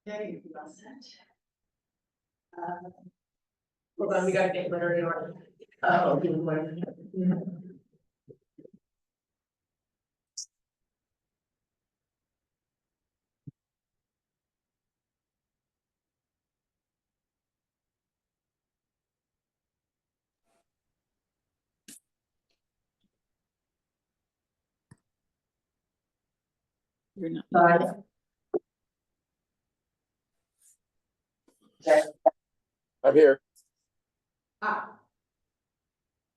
Okay, you all set? Hold on, we gotta get Larry on. Oh, good morning. You're not. Bye. Okay. I'm here. Ah.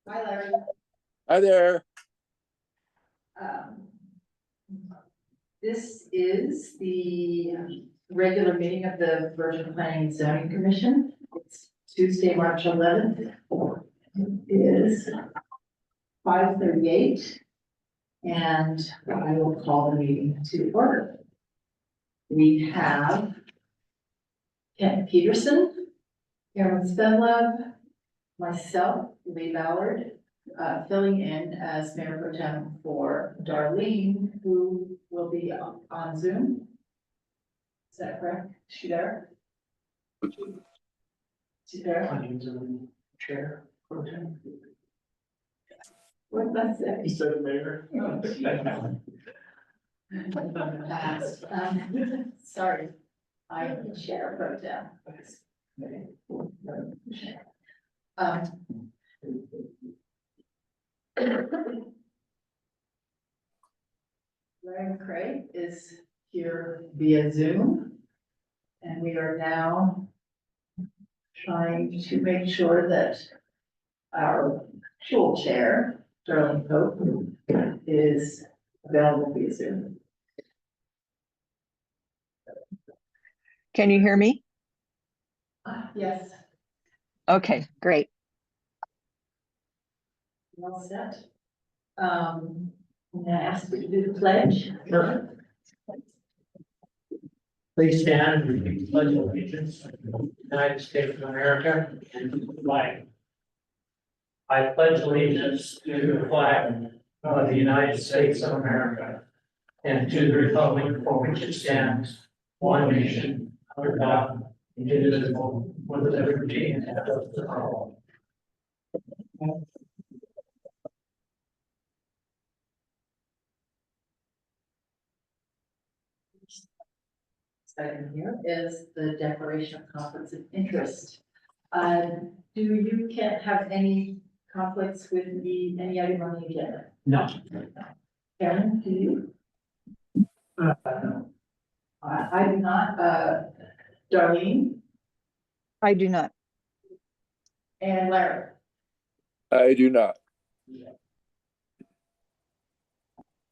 Hi, Larry. Hi there. Um, This is the regular meeting of the Virgin Planning and Zoning Commission. It's Tuesday, March 11th. It is 5:38. And I will call the meeting to order. We have Kent Peterson, Aaron Spenlove, myself, Lee Ballard, filling in as Mayor Pro Tem for Darlene, who will be on Zoom. Is that correct? Is she there? She's there? Chair. What does that He said mayor. Fast. Sorry, I am the Chair Pro Tem. Larry McCray is here via Zoom. And we are now trying to make sure that our actual chair, Darlene Pope, is available via Zoom. Can you hear me? Yes, Okay, great. well set. I'm gonna ask you to do the pledge. Sure. Please stand and repeat the pledge of allegiance to the United States of America and to the flag. I pledge allegiance to the flag of the United States of America and to the republic for which it stands, one nation, under God, indivisible, with liberty and justice for all. Item here is the declaration of conflicts of interest. Do you can't have any conflicts with any item on the agenda? No. Karen, do you? I do not, Darlene I do not. and Larry. I do not.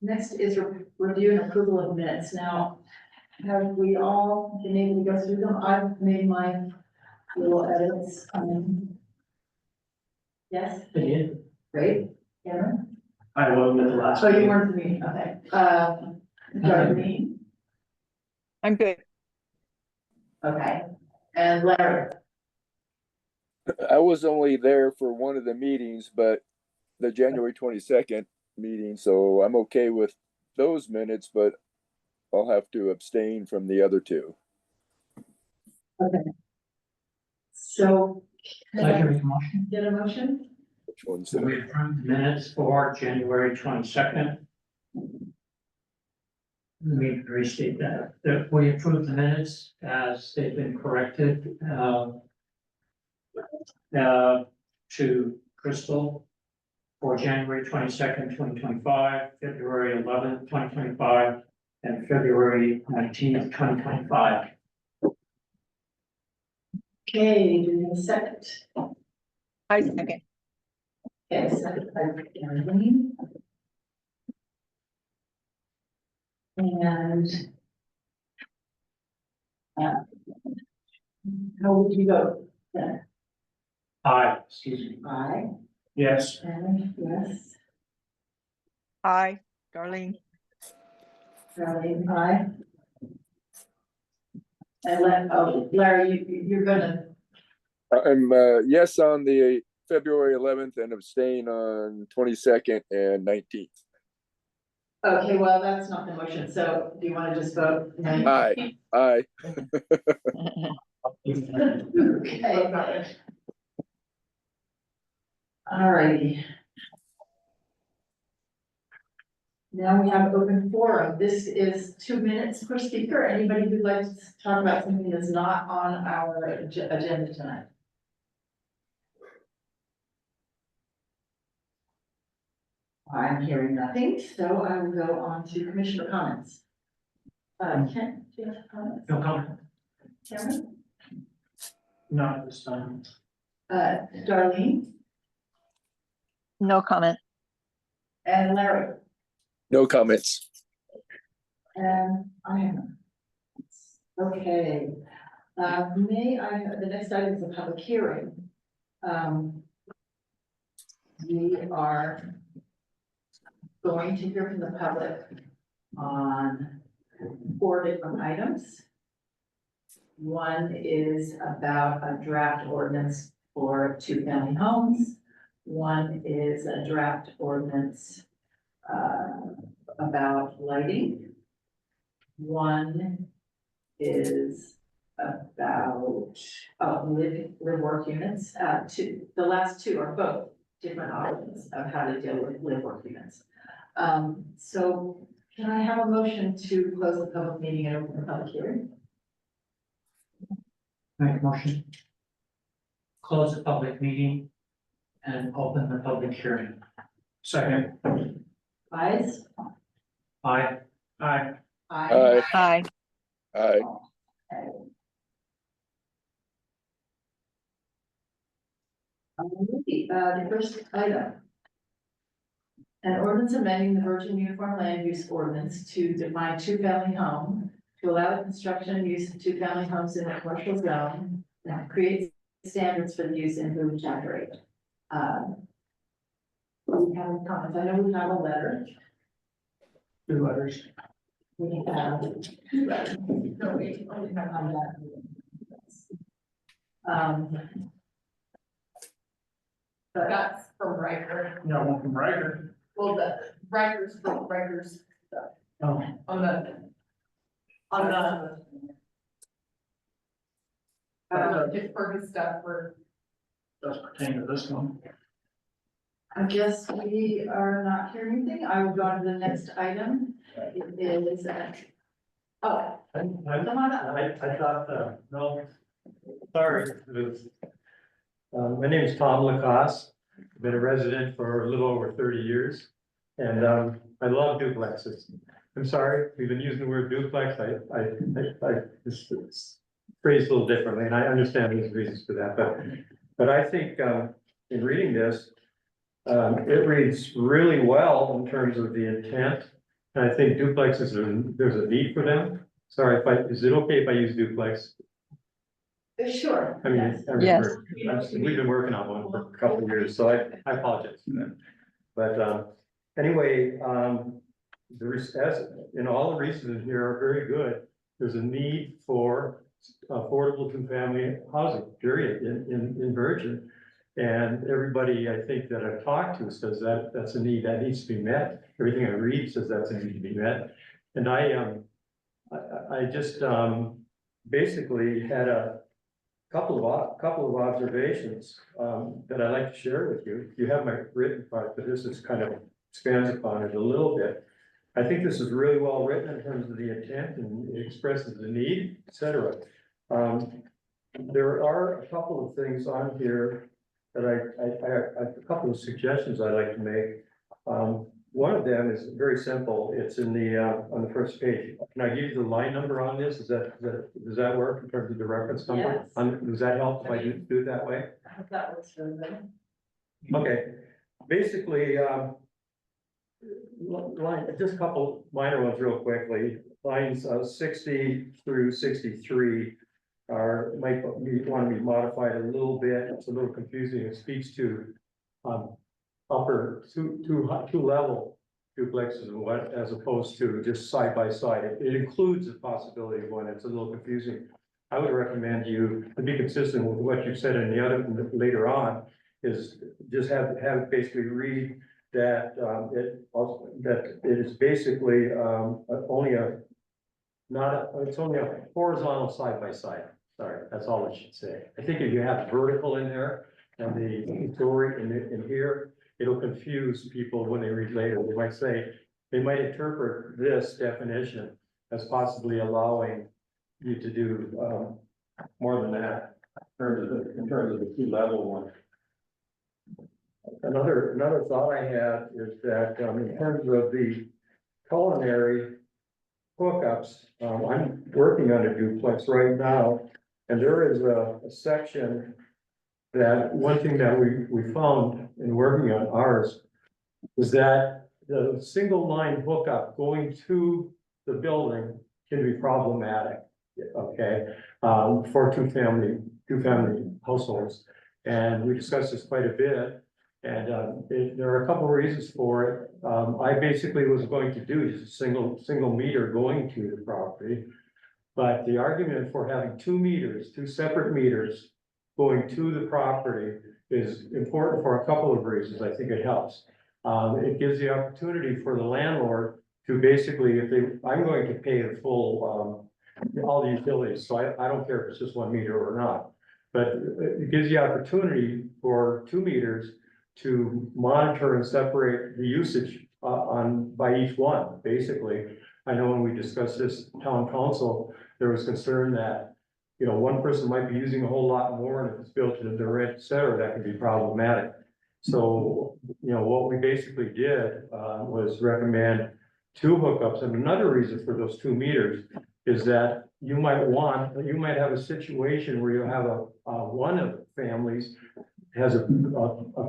Next is review and approval of minutes. Now, have we all been able to go through them? I've made my little edits. Yes, great. Karen? I wasn't at the last. Oh, you weren't me, okay. Darlene, I'm good. okay. And Larry, I was only there for one of the meetings, but the January 22nd meeting, so I'm okay with those minutes, but I'll have to abstain from the other two. okay. So. I'd like to make a motion. Get a motion? Which one's So we approve the minutes for January 22nd. Let me restate that we approve the minutes as they've been corrected, to Crystal for January 22nd, 2025, February 11th, 2025, and February 19th, 2025. Okay, do we have a second? I second. Okay, second by Darlene. And how would you vote? Yeah, Aye, excuse me. aye, Yes. and yes, Hi, Darlene. Darlene, aye. And Larry, you're gonna, I'm yes on the February 11th and abstain on 22nd and 19th. Okay, well, that's not the motion, so do you want to just vote? No? Aye. Aye. Okay. All righty. Now we have open forum. This is 2 minutes per speaker. Anybody who'd like to talk about something that's not on our agenda tonight? I'm hearing nothing, so I will go on to commissioner comments. Ken, do you have comments? No comment. Cameron? Not this time. Darlene No comment. and Larry? No comments. And I am. Okay. The next item is a public hearing. We are going to hear from the public on 4 different items. One is about a draft ordinance for 2-family homes. One is a draft ordinance about lighting. One is about live work units. The last two are both different options of how to deal with live work units. So can I have a motion to close the public meeting and open the public hearing? Make a motion. Close the public meeting and open the public hearing. Second. Ayes? Aye. Aye. Aye. Aye. Aye. The first item. An ordinance amending the Virgin Uniform Land Use Ordinance to define 2-family home, to allow the construction and use of 2-family homes in a commercial zone, and create standards for the use in Boone Chapter 8. We have any comments. I know we have a letter. 2 letters. We have 2 letters. No, we only have on that. But That's from Riker. No one from Riker. Well, the Riker's from Riker's Oh. on the Pittsburgh stuff for. Does pertain to this one. I guess we are not hearing anything. I will go on to the next item. It is, oh, come on up. I thought, no, sorry. My name is Tom Lacoste. I've been a resident for a little over 30 years. And I love duplexes. I'm sorry, we've been using the word duplex. It's phrased a little differently, and I understand there's reasons for that, but I think in reading this, it reads really well in terms of the intent. And I think duplexes, there's a need for them. Sorry, is it okay if I use duplex? Sure. I mean, yes. we've been working on one for a couple of years, so I apologize for that. But anyway, as in all the reasons here are very good. There's a need for affordable 2-family housing, period, in Virgin. And everybody, I think, that I've talked to says that that's a need that needs to be met. Everything I read says that's a need to be met. And I just basically had a couple of observations that I'd like to share with you. You have my written part, but this is kind of expands upon it a little bit. I think this is really well written in terms of the intent, and it expresses the need, etc. There are a couple of things on here that I a couple of suggestions I'd like to make. One of them is very simple. It's in the on the first page. Can I give you the line number on this? Does that work in terms of the reference number? Yes. Does that help if I do it that way? I hope that works for everybody. Okay, basically, just a couple minor ones real quickly. Lines 60 through 63 might want to be modified a little bit. It's a little confusing. It speaks to upper two level duplexes and what, as opposed to just side by side. It includes the possibility of one. It's a little confusing. I would recommend you to be consistent with what you said in the other later on, is just have basically read that, that it is basically, only a, it's only a horizontal side by side. Sorry, that's all I should say. I think if you have vertical in there and the story in here, it'll confuse people when they read later. They might say, they might interpret this definition as possibly allowing you to do, more than that in terms of the two-level one. Another thought I had is that, in terms of the culinary hookups, I'm working on a duplex right now, and there is a section that, one thing that we found in working on ours is that the single line hookup going to the building can be problematic, okay? For two family households, and we discussed this quite a bit. And there are a couple of reasons for it. I basically was going to do just a single meter going to the property. But the argument for having 2 meters, 2 separate meters going to the property is important for a couple of reasons. I think it helps. It gives the opportunity for the landlord to basically, I'm going to pay the full, all the utilities, so I don't care if it's just 1 meter or not. But it gives the opportunity for 2 meters to monitor and separate the usage by each one, basically. I know when we discussed this town council, there was concern that, you know, one person might be using a whole lot more, and if it's built into the rent, et cetera, that can be problematic. So, you know, what we basically did was recommend 2 hookups, and another reason for those 2 meters is that you might have a situation where you have one of the families has a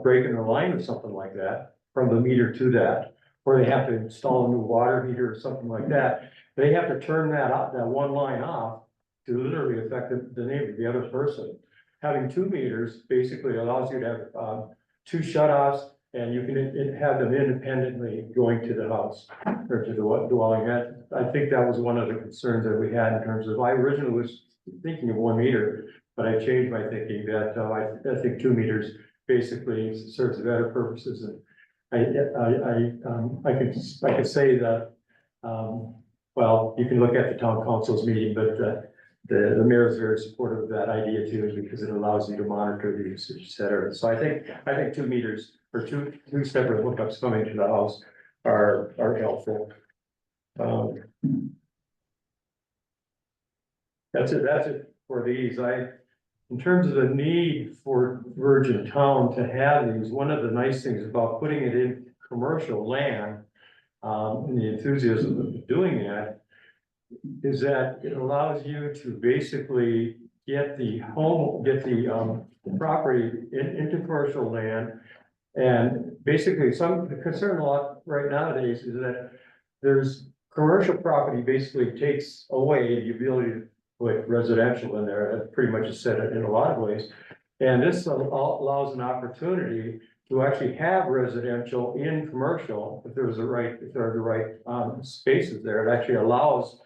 break in their line or something like that, from the meter to that, or they have to install a new water heater or something like that. They have to turn that one line off to literally affect the neighbor, the other person. Having 2 meters basically allows you to have 2 shutoffs, and you can have them independently going to the house or to the dwelling. I think that was one of the concerns that we had in terms of, I originally was thinking of 1 meter, but I changed my thinking that I think 2 meters basically serves better purposes. And I could say that, well, you can look at the town council's meeting, but the mayor is very supportive of that idea too, because it allows you to monitor the usage, et cetera. So I think 2 meters or two separate hookups coming to the house are helpful. That's it for these. In terms of the need for Virgin Town to have these, one of the nice things about putting it in commercial land, and the enthusiasm of doing that, is that it allows you to basically get the property into commercial land. And basically, the concern a lot right nowadays is that there's commercial property basically takes away the ability to put residential in there. That pretty much is said in a lot of ways. And this allows an opportunity to actually have residential in commercial if there are the right spaces there. It actually allows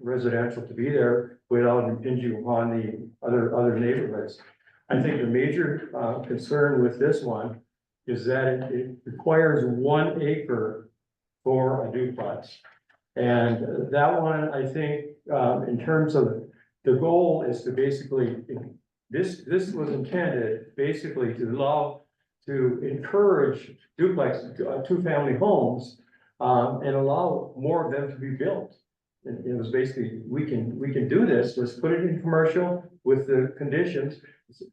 residential to be there without impinging upon the other neighborhoods. I think the major concern with this one is that it requires 1 acre for a duplex. And that one, I think, in terms of the goal is to basically, this was intended basically to encourage duplex, 2-family homes, and allow more of them to be built. And it was basically, we can do this, let's put it in commercial with the conditions.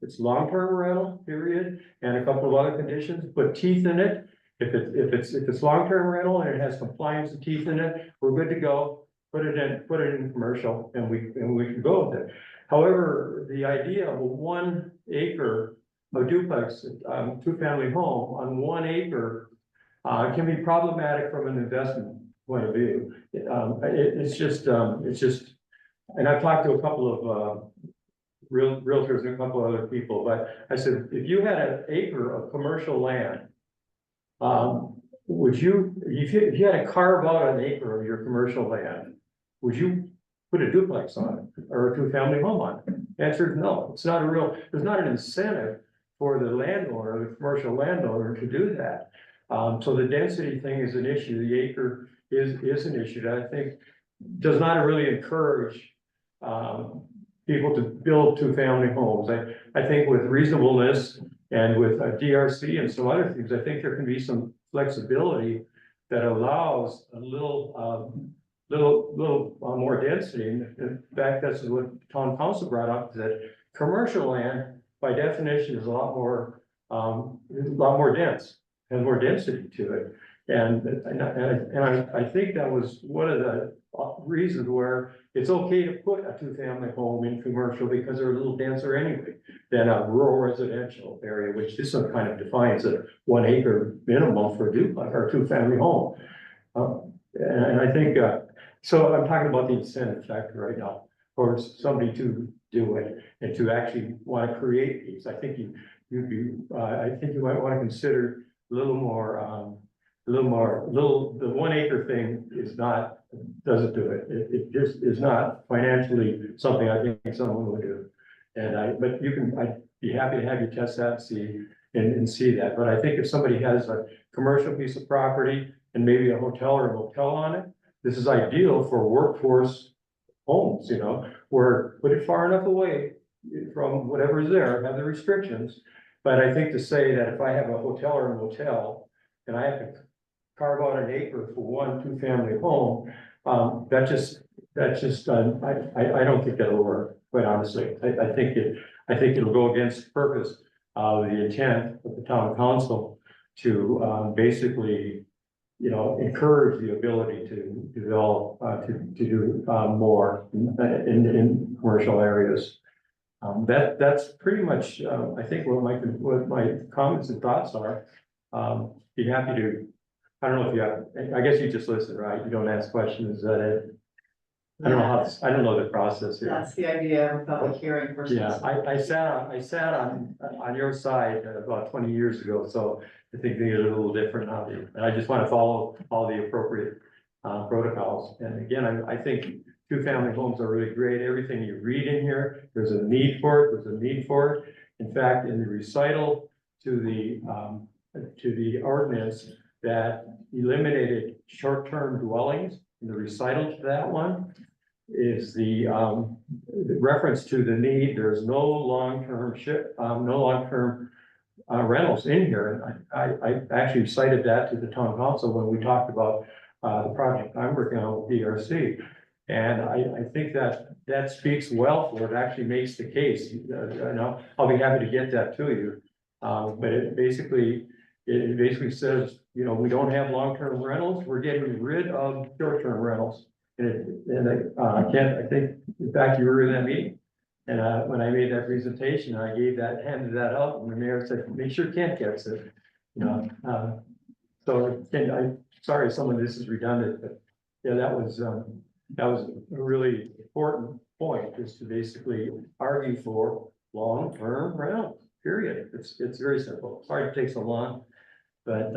It's long-term rental, period, and a couple of other conditions, put teeth in it. If it's long-term rental and it has compliance and teeth in it, we're good to go. Put it in commercial, and we can go with it. However, the idea of a 1 acre of duplex, 2-family home on 1 acre can be problematic from an investment point of view. It's just, and I've talked to a couple of realtors and a couple of other people, but I said, if you had an acre of commercial land, would you, if you had to carve out an acre of your commercial land, would you put a duplex on it or a 2-family home on it? The answer is no. There's not an incentive for the landowner, the commercial landowner, to do that. So the density thing is an issue, the acre is an issue that I think does not really encourage people to build two-family homes. I think with reasonableness and with DRC and some other things, I think there can be some flexibility that allows a little more density. In fact, that's what town council brought up, that commercial land by definition is a lot more dense, has more density to it. And I think that was one of the reasons where it's okay to put a two-family home in commercial, because they're a little denser anyway than a rural residential area, which this one kind of defines a 1 acre minimum for a duplex or two-family home. And I think, so I'm talking about the incentive factor right now for somebody to do it and to actually want to create these. I think you might want to consider a little more, the 1 acre thing doesn't do it. It just is not financially something I think someone would do. But I'd be happy to have you test that and see that. But I think if somebody has a commercial piece of property and maybe a hotel or a motel on it, this is ideal for workforce homes, where put it far enough away from whatever is there, have the restrictions. But I think to say that if I have a hotel or a motel and I have to carve out an acre for 1 two-family home, I don't think that'll work, quite honestly. I think it'll go against the purpose of the intent of the town council to basically, encourage the ability to develop, to do more in commercial areas. That's pretty much, I think what my comments and thoughts are. Be happy to, I don't know if you have, I guess you just listen, right? You don't ask questions, is that it? I don't know I don't know the process here. That's the idea of a public hearing versus. Yeah, I sat on your side about 20 years ago, so I think things are a little different now. And I just want to follow all the appropriate protocols. And again, I think two-family homes are really great. Everything you read in here, there's a need for it. In fact, in the recital to the ordinance that eliminated short-term dwellings, in the recital to that one is the reference to the need. There's no long-term rentals in here. And I actually cited that to the town council when we talked about the project I'm working on with DRC. And I think that speaks well for it, actually makes the case. I'll be happy to get that to you. But it basically says, we don't have long-term rentals, we're getting rid of short-term rentals. And I think, in fact, you were in that meeting. And when I made that presentation, I handed that out, and the mayor said, make sure Kent gets it. Sorry, some of this is redundant, but yeah, that was a really important point, is to basically argue for long-term rentals, period. It's very simple. Sorry it takes so long, but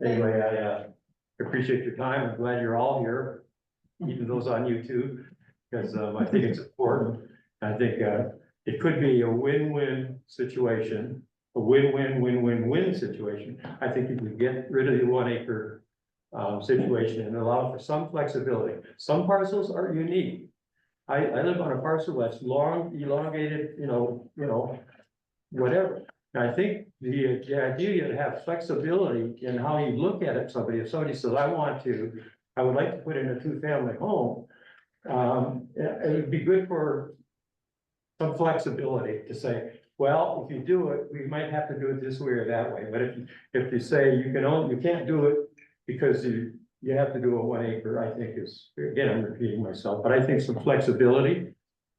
anyway, I appreciate your time. I'm glad you're all here, even those on YouTube, because I think it's important. I think it could be a win-win situation, a win-win situation. I think if we get rid of the 1 acre situation and allow for some flexibility. Some parcels are unique. I live on a parcel that's long, elongated, whatever. And I think the idea to have flexibility in how you look at it, if somebody says, I would like to put in a two-family home, it would be good for some flexibility to say, well, if you do it, we might have to do it this way or that way. But if you say you can't do it because you have to do a 1 acre, I think again, I'm repeating myself, but I think some flexibility,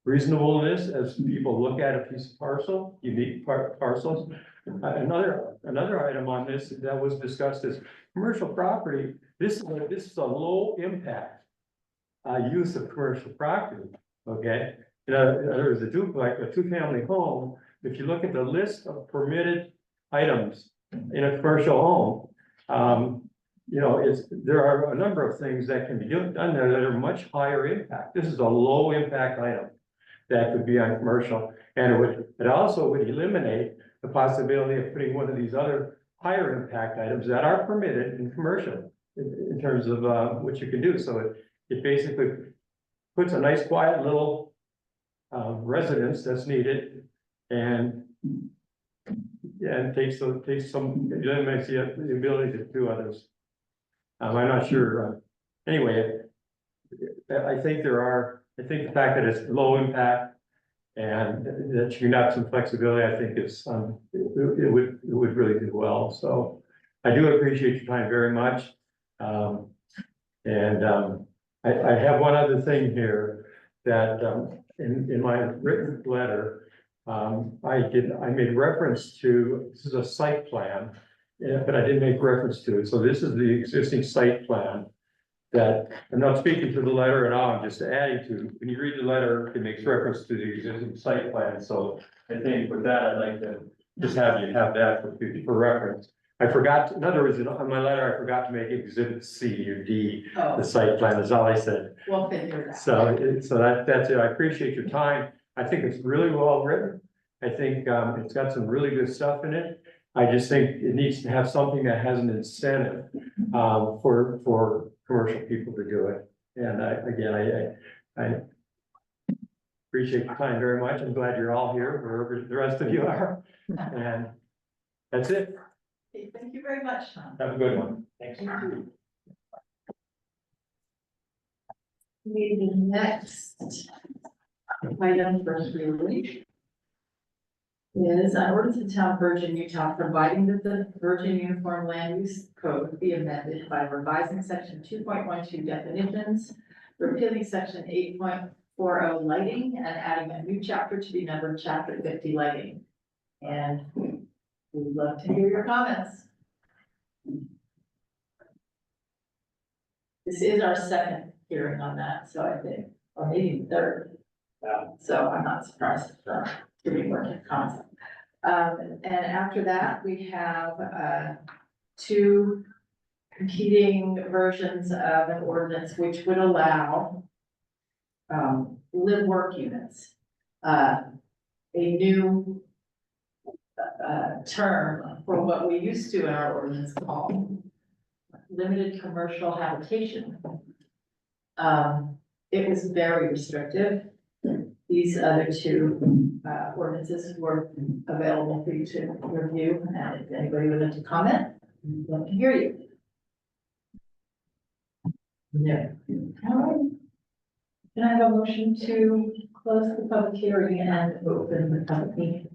reasonableness as people look at a piece of parcel, unique parcels. Another item on this that was discussed is commercial property. This is a low impact use of commercial property. Okay, there's a two-family home. If you look at the list of permitted items in a commercial home, there are a number of things that can be done there that are much higher impact. This is a low impact item that could be on commercial, and it also would eliminate the possibility of putting one of these other higher impact items that are permitted in commercial in terms of, what you can do. So it basically puts a nice quiet little, residence that's needed and takes some, limits the ability to do others. I'm not sure, anyway, I think the fact that it's low impact and that you can have some flexibility, I think is, it would really do well. So I do appreciate your time very much. I have one other thing here that, in my written letter, I made reference to, this is a site plan, but I didn't make reference to it. So this is the existing site plan that, I'm not speaking to the letter at all, I'm just adding to, when you read the letter, it makes reference to the existing site plan. So I think with that, I'd like to just have you have that for reference. I forgot, in other words, on my letter, I forgot to make exhibit C or D, Oh, the site plan, is all I said. we'll figure it out. So that's it. I appreciate your time. I think it's really well written. I think, it's got some really good stuff in it. I just think it needs to have something that has an incentive, for commercial people to do it. And I appreciate your time very much. I'm glad you're all here, wherever the rest of you are. And that's it. Okay, thank you very much, Tom. Have a good one. Thanks. The next item for hearing is an ordinance of town of Virgin, Utah, providing that the Virgin Uniform Land Use Code be amended by revising section 2.12 definitions, repealing section 8.40 lighting, and adding a new chapter to be numbered chapter 50 lighting. And we'd love to hear your comments. This is our second hearing on that, so I think, or maybe the third. So I'm not surprised for doing work in concept. And after that, we have, two competing versions of an ordinance which would allow, live work units. A new, term for what we used to in our ordinance called limited commercial habitation. It was very restrictive. These other two, ordinances were available for you to review, and if anybody would like to comment, we'd love to hear you. No. All right. Can I have a motion to close the public hearing and open the public meeting?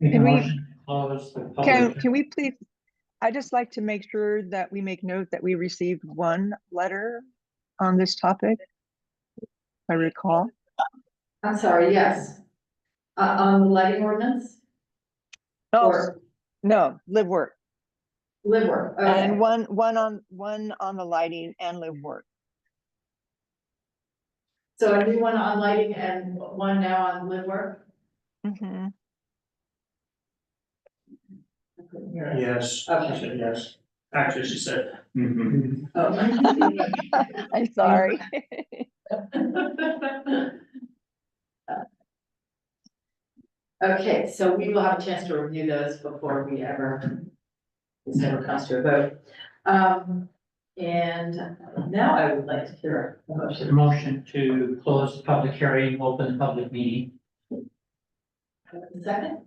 Can we- Close the public. Can we please, I'd just like to make sure that we make note that we received one letter on this topic. If I recall. I'm sorry, yes. On the lighting ordinance Oh, or no, live work. live work? Okay. And one on the lighting and live work. So a new one on lighting and one now on live work? Mhm. Yes, she Okay. said yes. Actually, she said. Oh. I'm sorry. Okay, so we will have a chance to review those before this ever comes to a vote. And now I would like to hear a motion. Motion to close the public hearing, open the public meeting. Second,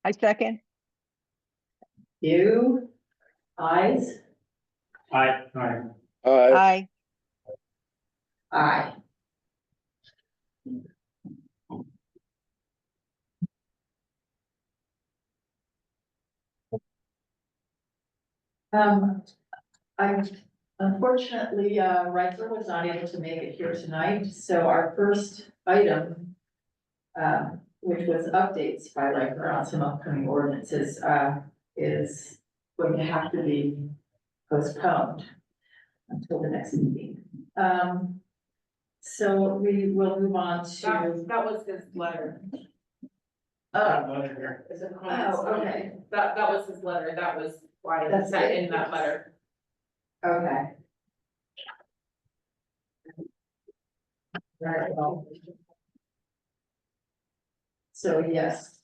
I second. you, ayes, Aye. Aye. aye. I unfortunately, Reitzler was not able to make it here tonight, so our first item, which was updates by Reitzler on some upcoming ordinances, is going to have to be postponed until the next meeting. So we will move on to, That was his letter. Is it- okay, That was his letter, that was why That's it's set it. in that letter. okay. Right, well. So yes,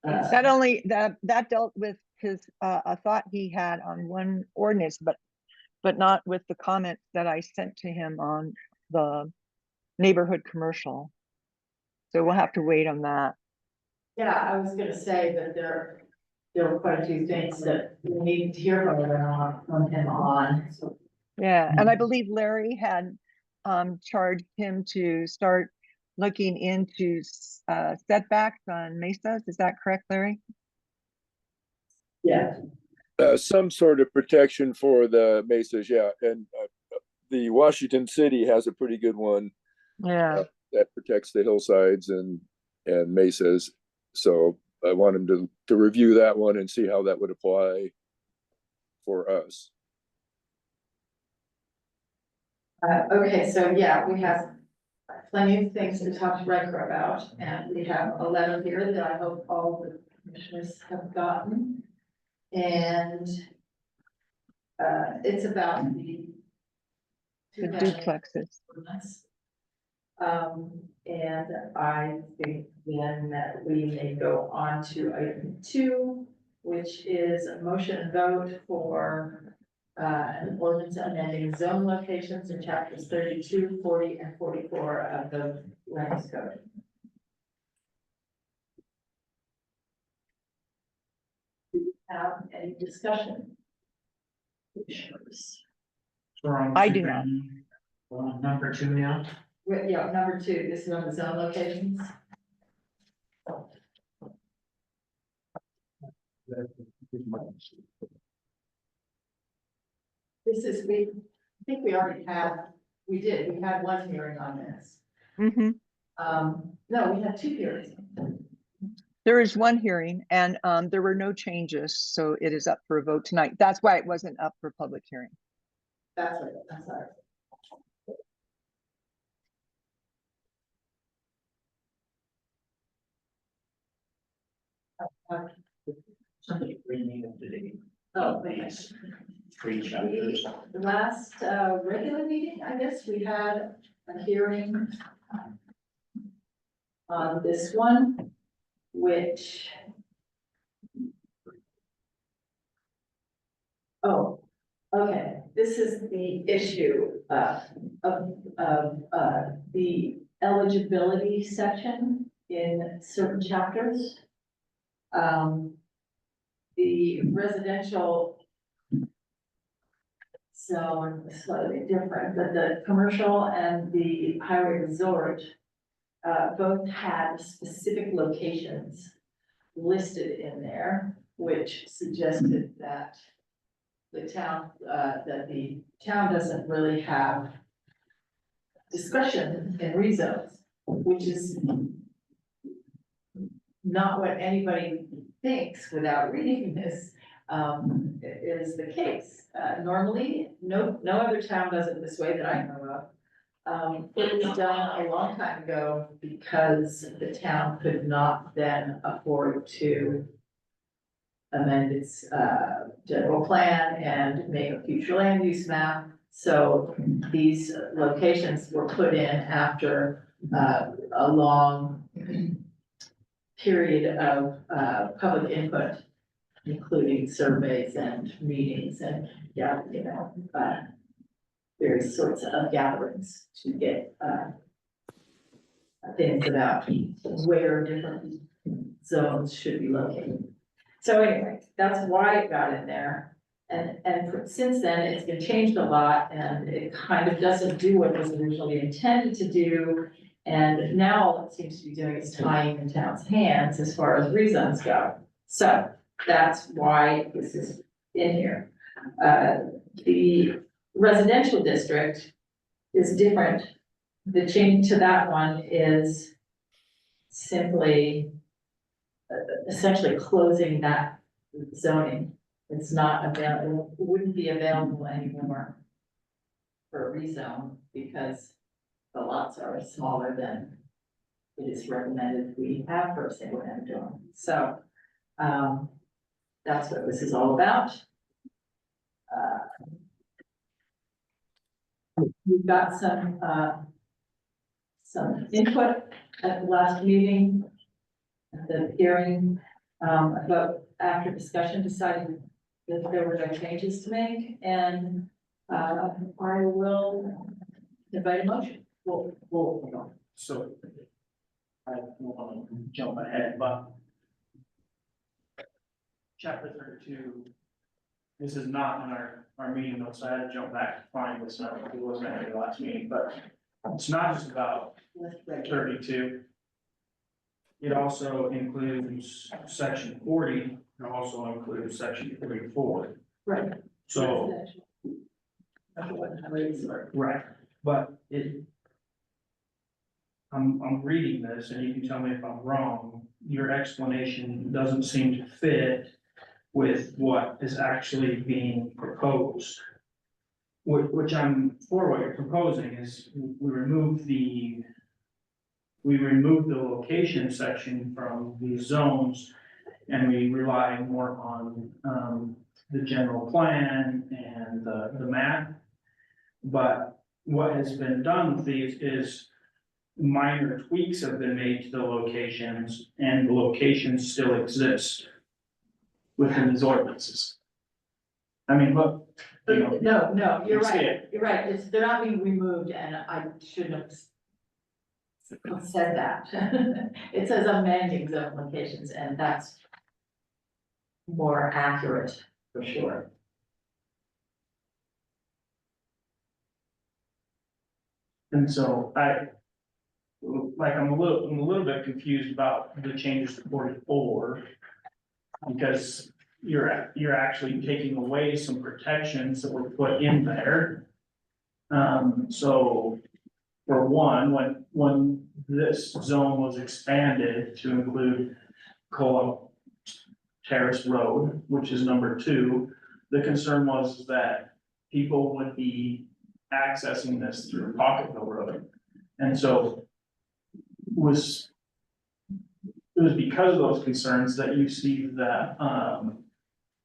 That only, that dealt with his, a thought he had on one ordinance, but not with the comments that I sent to him on the neighborhood commercial. So we'll have to wait on that. Yeah, I was gonna say that there were quite a few things that we needed to hear from him on, so. Yeah, and I believe Larry had charged him to start looking into setbacks on mesas. Is that correct, Larry? Yeah. Some sort of protection for the mesas, yeah, and the Washington City has a pretty good one Yeah. that protects the hillsides and mesas. So I want him to review that one and see how that would apply for us. Okay, so yeah, we have plenty of things to talk to Riker about, and we have a letter here that I hope all the commissioners have gotten. And it's about the duplexes. And I think then that we may go on to item 2, which is a motion and vote for an ordinance amending zone locations in chapters 32, 40, and 44 of the Lands Code. Do you have any discussion? I do not. We're on number 2 now. Yeah, number 2, this is on the zone locations. This is, I think we already had, we had one hearing on this. Mm-hmm. No, we had 2 hearings. There is one hearing and there were no changes, so it is up for a vote tonight. That's why it wasn't up for public hearing. That's right, I'm sorry. Somebody bring up today. Oh, thanks. 3 chapters. The last regular meeting, I guess, we had a hearing on this one, which. Oh, okay, this is the issue of the eligibility section in certain chapters. The residential zone is slightly different, but the commercial and the highway resort both had specific locations listed in there, which suggested that the town doesn't really have discretion in rezones, which is not what anybody thinks without reading this, is the case. Normally, no other town does it this way that I know of. It was done a long time ago because the town could not then afford to amend its general plan and make a future land use map. So these locations were put in after a long period of public input, including surveys and meetings and, yeah, various sorts of gatherings to get things about where different zones should be located. So anyway, that's why it got in there. And since then, it's been changed a lot and it kind of doesn't do what it was originally intended to do. And now all it seems to be doing is tying the town's hands as far as rezones go. So that's why this is in here. The residential district is different. The change to that one is simply essentially closing that zoning. It's not available, it wouldn't be available anymore for a rezone because the lots are smaller than it is recommended we have for a single family dwelling. So, that's what this is all about. We've got some input at the last meeting, at the hearing. But after discussion decided that there were no changes to make, and, I will invite a motion. So. I don't want to jump ahead, but. Chapter 32. This is not in our meeting notes, so I had to jump back to find this, now it wasn't at the last meeting, but it's not just about 32. It also includes section 40, and also includes section 34. Right. So, right, but it. I'm reading this and you can tell me if I'm wrong, your explanation doesn't seem to fit with what is actually being proposed. Which I'm for what you're proposing is we remove the. We remove the location section from these zones and we rely more on, the general plan and the map. But what has been done with these is minor tweaks have been made to the locations and the locations still exist within these ordinances. I mean, look, you know, No, you're You see right, it. you're right, they're not being removed, and I shouldn't have said that. It says amending zone locations, and that's more accurate, for sure. and so I'm a little bit confused about the changes to 44. Because you're actually taking away some protections that were put in there. So for one, when this zone was expanded to include Co-op Terrace Road, which is number 2, the concern was that people would be accessing this through Pocketville Road. And so it was because of those concerns that you see that,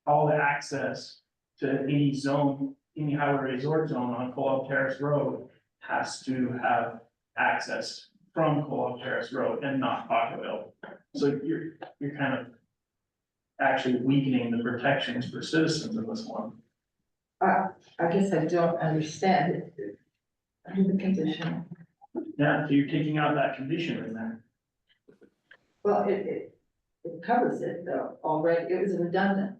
all the access to any zone, any highway resort zone on Co-op Terrace Road has to have access from Co-op Terrace Road and not Pocketville. So you're kind of actually weakening the protections for citizens in this one. I guess I don't understand it. Under the condition, Yeah, so you're taking out that condition in there. well, it covers it though, already, it was redundant.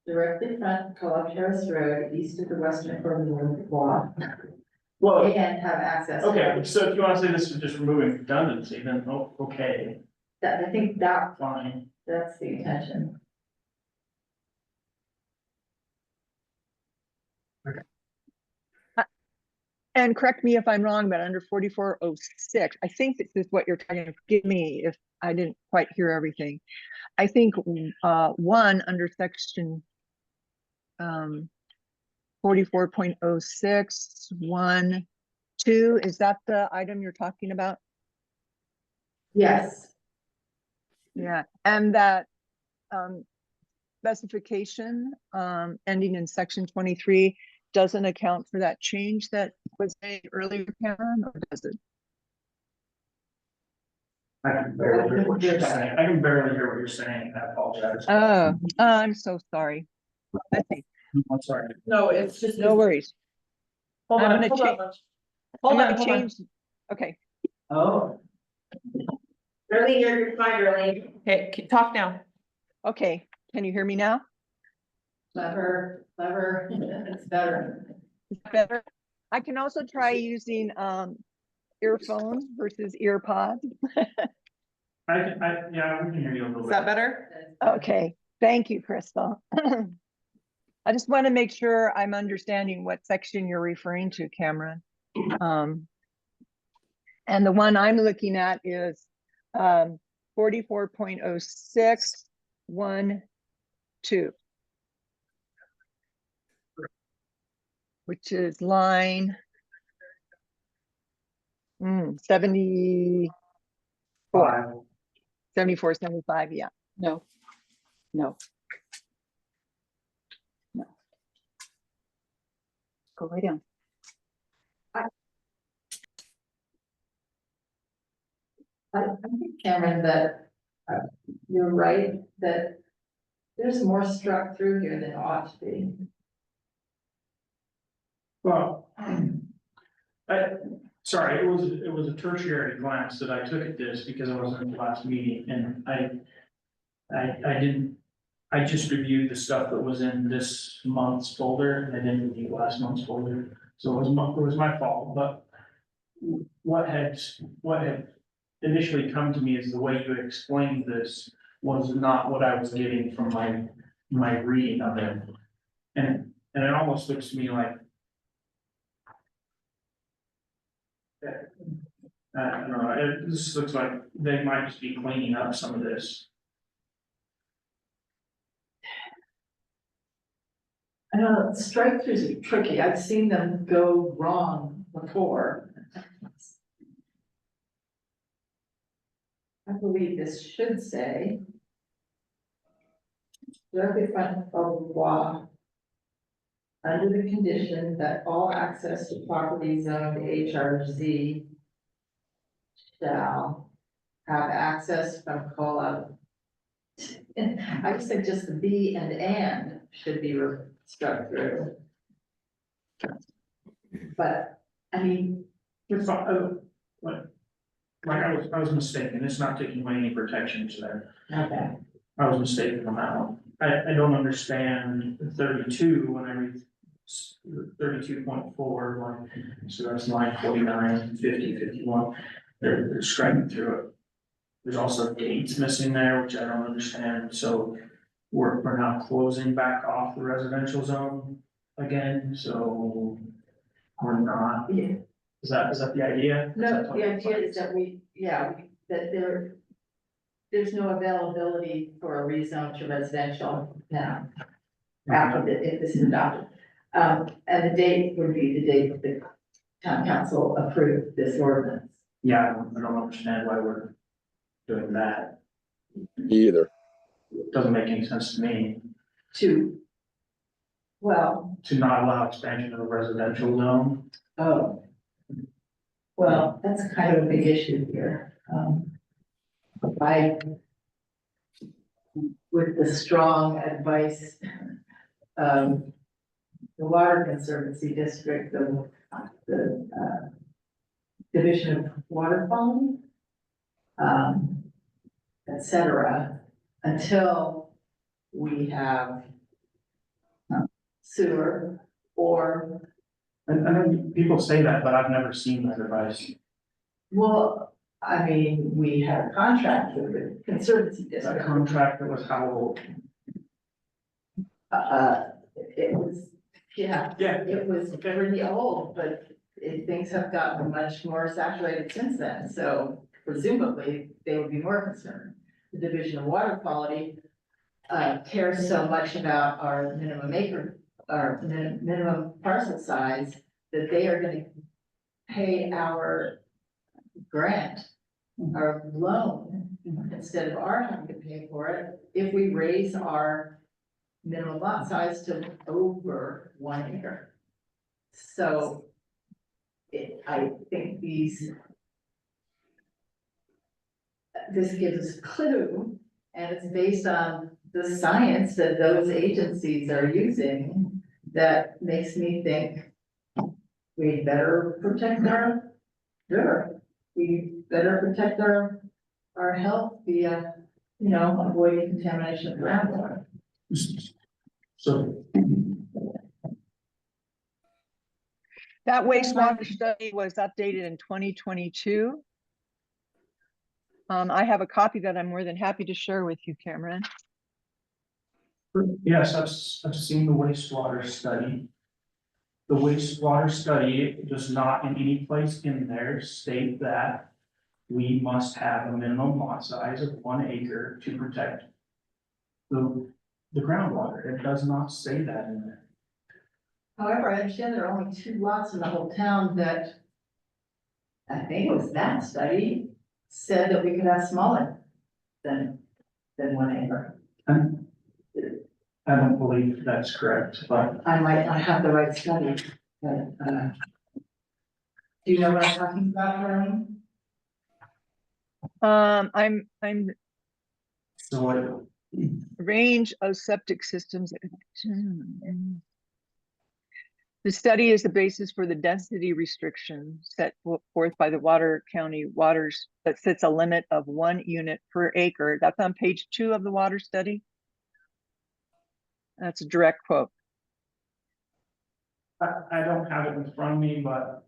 Directly front Co-op Terrace Road, east of the western corner of the block, Well, and have access. okay, so if you wanna say this is just removing redundancy, then okay, That, I think that, fine. that's the intention. And correct me if I'm wrong, but under 4406, I think this is what you're talking about. Forgive me if I didn't quite hear everything. I think one under section 44.06, 1, 2, is that the item you're talking about? Yes, Yeah, and that specification ending in section 23 doesn't account for that change that was made earlier, Cameron, or does it? I can barely hear what you're saying. I can barely hear what you're saying. I apologize. Oh, I'm so sorry. I think, I'm sorry. No, it's just. no worries. Hold I'm on, gonna hold on. change- Hold I'm on, gonna hold on. change, okay. Oh. Early, you're fine, early. Okay, talk now. Okay, can you hear me now? clever, it's better. Is that better? I can also try using earphones versus earpods. Yeah, we can hear you a little Is bit. that better? Okay, thank you, Crystal. I just want to make sure I'm understanding what section you're referring to, Cameron. And the one I'm looking at is 44.06, 1, 2. Which is line 74, 74, 75, yeah. No. No. No. Go right down. I think, Cameron, that you're right, that there's more struck through here than ought to be. Well, sorry, it was a tertiary glance that I took at this because I wasn't in the last meeting and I just reviewed the stuff that was in this month's folder and I didn't review last month's folder. So it was my fault, but what had initially come to me is the way you explained this was not what I was getting from my reading of it. And it almost looks to me like I don't know, this looks like they might just be cleaning up some of this. I know strike throughs are tricky. I've seen them go wrong before. I believe this should say. Directly front of the law. Under the condition that all access to property zoned HRZ. Shall have access from COLA. I just think just the B and should be struck through. But, I mean, It's not, like I was mistaken, it's not taking away any protections there. okay, I was mistaken on that one. I don't understand 32 when I read 32.4, like, so that's line 49, 50, 51. They're striking through it. There's also dates missing there, which I don't understand, so we're now closing back off the residential zone again, so we're not, yeah, is that the idea? no, the idea is that that there's no availability for a rezone to residential now. If this is adopted, and the date would be the date that the town council approved this ordinance. Yeah, I don't understand why we're doing that. Either. It doesn't make any sense to me Well, to not allow expansion of a residential zone. oh. Well, that's kind of a big issue here. With the strong advice of the Water Conservancy District, the Division of Water Quality, et cetera, until we have sewer or, And I know people say that, but I've never seen that advice. well, I mean, we had a contract with the Conservancy That District. contract that was how old? It was, yeah, Yeah. it was pretty old, but things have gotten much more saturated since then, so presumably they would be more concerned. The Division of Water Quality cares so much about our minimum parcel size that they are gonna pay our grant, our loan, instead of our having to pay for it, if we raise our minimum lot size to over 1 acre. So I think this gives us a clue, and it's based on the science that those agencies are using, that makes me think we better protect our river. We better protect our health via, avoiding contamination of groundwater. So, That wastewater study was updated in 2022. I have a copy that I'm more than happy to share with you, Cameron. yes, I've seen the wastewater study. The wastewater study does not in any place in there state that we must have a minimum lot size of 1 acre to protect the groundwater. It does not say that in there. However, I understand there are only 2 lots in the whole town that, I think it was that study, said that we could have smaller than 1 acre. And I don't believe that's correct, but I might not have the right study, but, do you know what I'm talking about, Harleen? I'm So what, range of septic systems. The study is the basis for the density restriction set forth by the Water County Waters that sets a limit of 1 unit per acre. That's on page 2 of the water study. That's a direct quote. I don't have it in front of me, but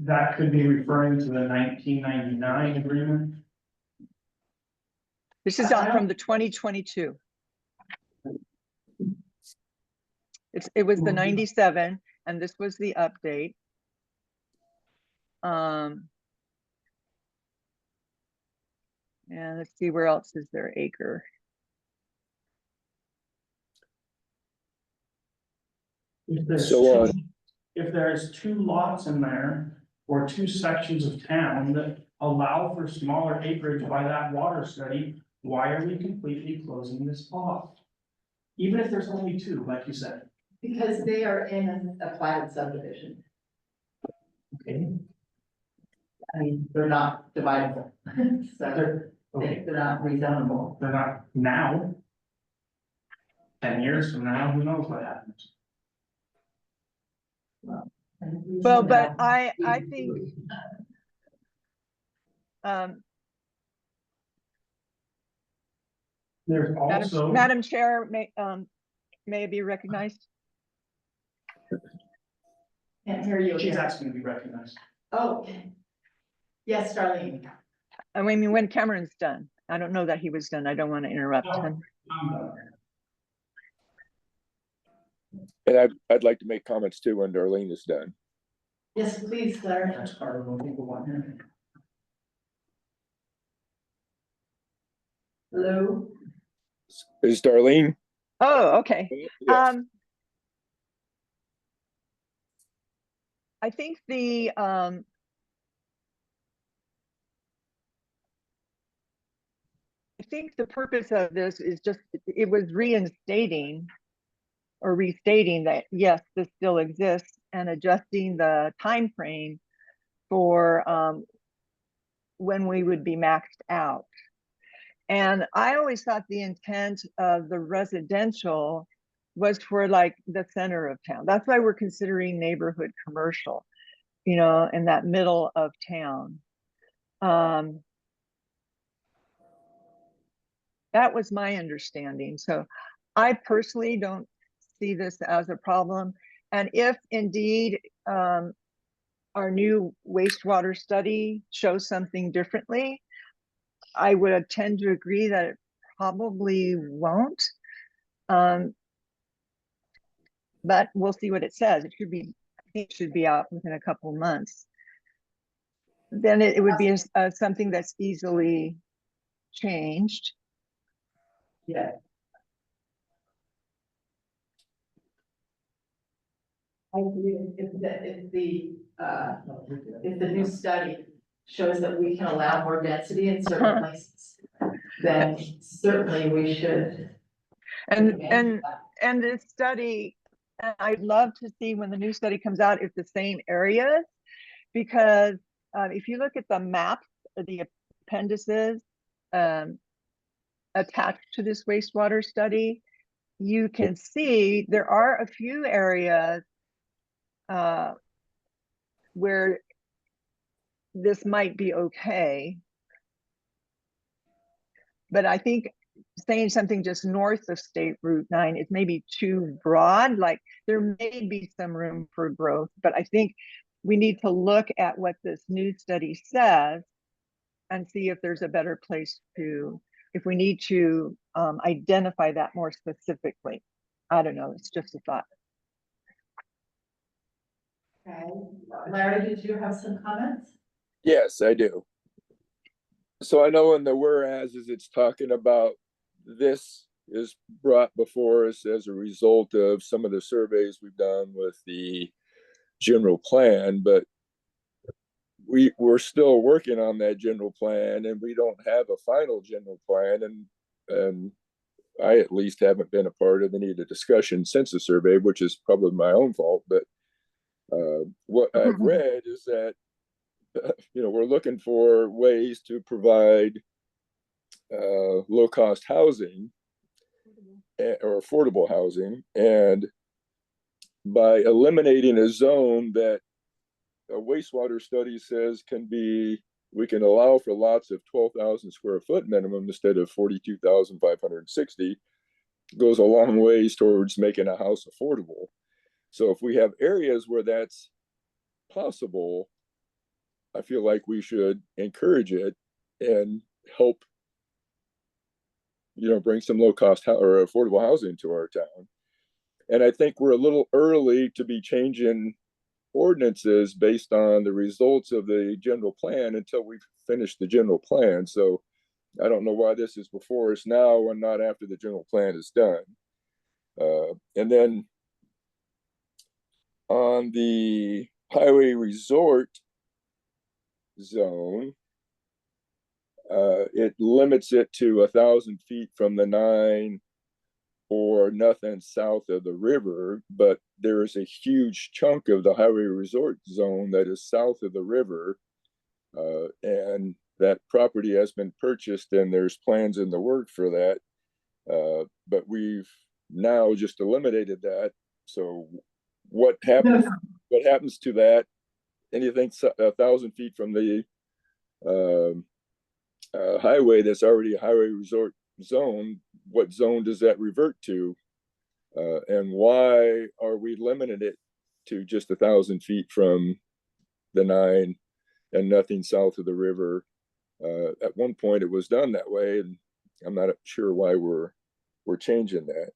that could be referring to the 1999 agreement. This is on from the 2022. It was the 97 and this was the update. And let's see, where else is there acre? If there's So, two- If there's 2 lots in there, or 2 sections of town that allow for smaller acreage by that water study, why are we completely closing this off? Even if there's only 2, like you said. Because they are in a platted subdivision. Okay. I mean, they're not dividable, so They're, okay, they're not rezonable. they're not now. 10 years from now, who knows what happens? Well, but I think There's also. Madam Chair, may it be recognized? Can't hear you. She's asking to be recognized. Oh, yes, Darlene. I mean, when Cameron's done, I don't know that he was done. I don't want to interrupt No. him. and I'd like to make comments too when Darlene is done. Yes, please, Claire. That's part of what people want here. Hello? Is Darlene? Oh, okay. Yes. I think the purpose of this is just, it was reinstating or restating that, yes, this still exists, and adjusting the time frame for when we would be maxed out. And I always thought the intent of the residential was for like the center of town. That's why we're considering neighborhood commercial, you know, in that middle of town. That was my understanding. So I personally don't see this as a problem. And if indeed our new wastewater study shows something differently, I would tend to agree that it probably won't. But we'll see what it says. It should be, I think it should be out within a couple months. Then it would be something that's easily changed. Yeah. I agree. If the new study shows that we can allow more density in certain places, then certainly we should. And this study, I'd love to see when the new study comes out, if the same areas, because if you look at the maps, the appendices attached to this wastewater study, you can see there are a few areas where this might be okay. But I think saying something just north of State Route 9 is maybe too broad. Like, there may be some room for growth, but I think we need to look at what this new study says and see if there's a better place to, if we need to identify that more specifically. I don't know, it's just a thought. Okay, Larry, did you have some comments? Yes, I do. So I know in the whereases, it's talking about this is brought before us as a result of some of the surveys we've done with the general plan, but we're still working on that general plan, and we don't have a final general plan, and I at least haven't been a part of any of the discussion since the survey, which is probably my own fault, but what I've read is that we're looking for ways to provide low-cost housing or affordable housing. And by eliminating a zone that a wastewater study says we can allow for lots of 12,000 square foot minimum instead of 42,560, goes a long ways towards making a house affordable. So if we have areas where that's possible, I feel like we should encourage it and help, bring some low cost or affordable housing to our town. And I think we're a little early to be changing ordinances based on the results of the general plan until we've finished the general plan. So I don't know why this is before us now and not after the general plan is done. And then on the highway resort zone, it limits it to 1,000 feet from the 9 or nothing south of the river, but there is a huge chunk of the highway resort zone that is south of the river, and that property has been purchased and there's plans in the work for that, but we've now just eliminated that. So what happens to that? Anything 1,000 feet from the highway that's already a highway resort zone, what zone does that revert to? And why are we limiting it to just 1,000 feet from the 9 and nothing south of the river? At one point it was done that way, and I'm not sure why we're changing that.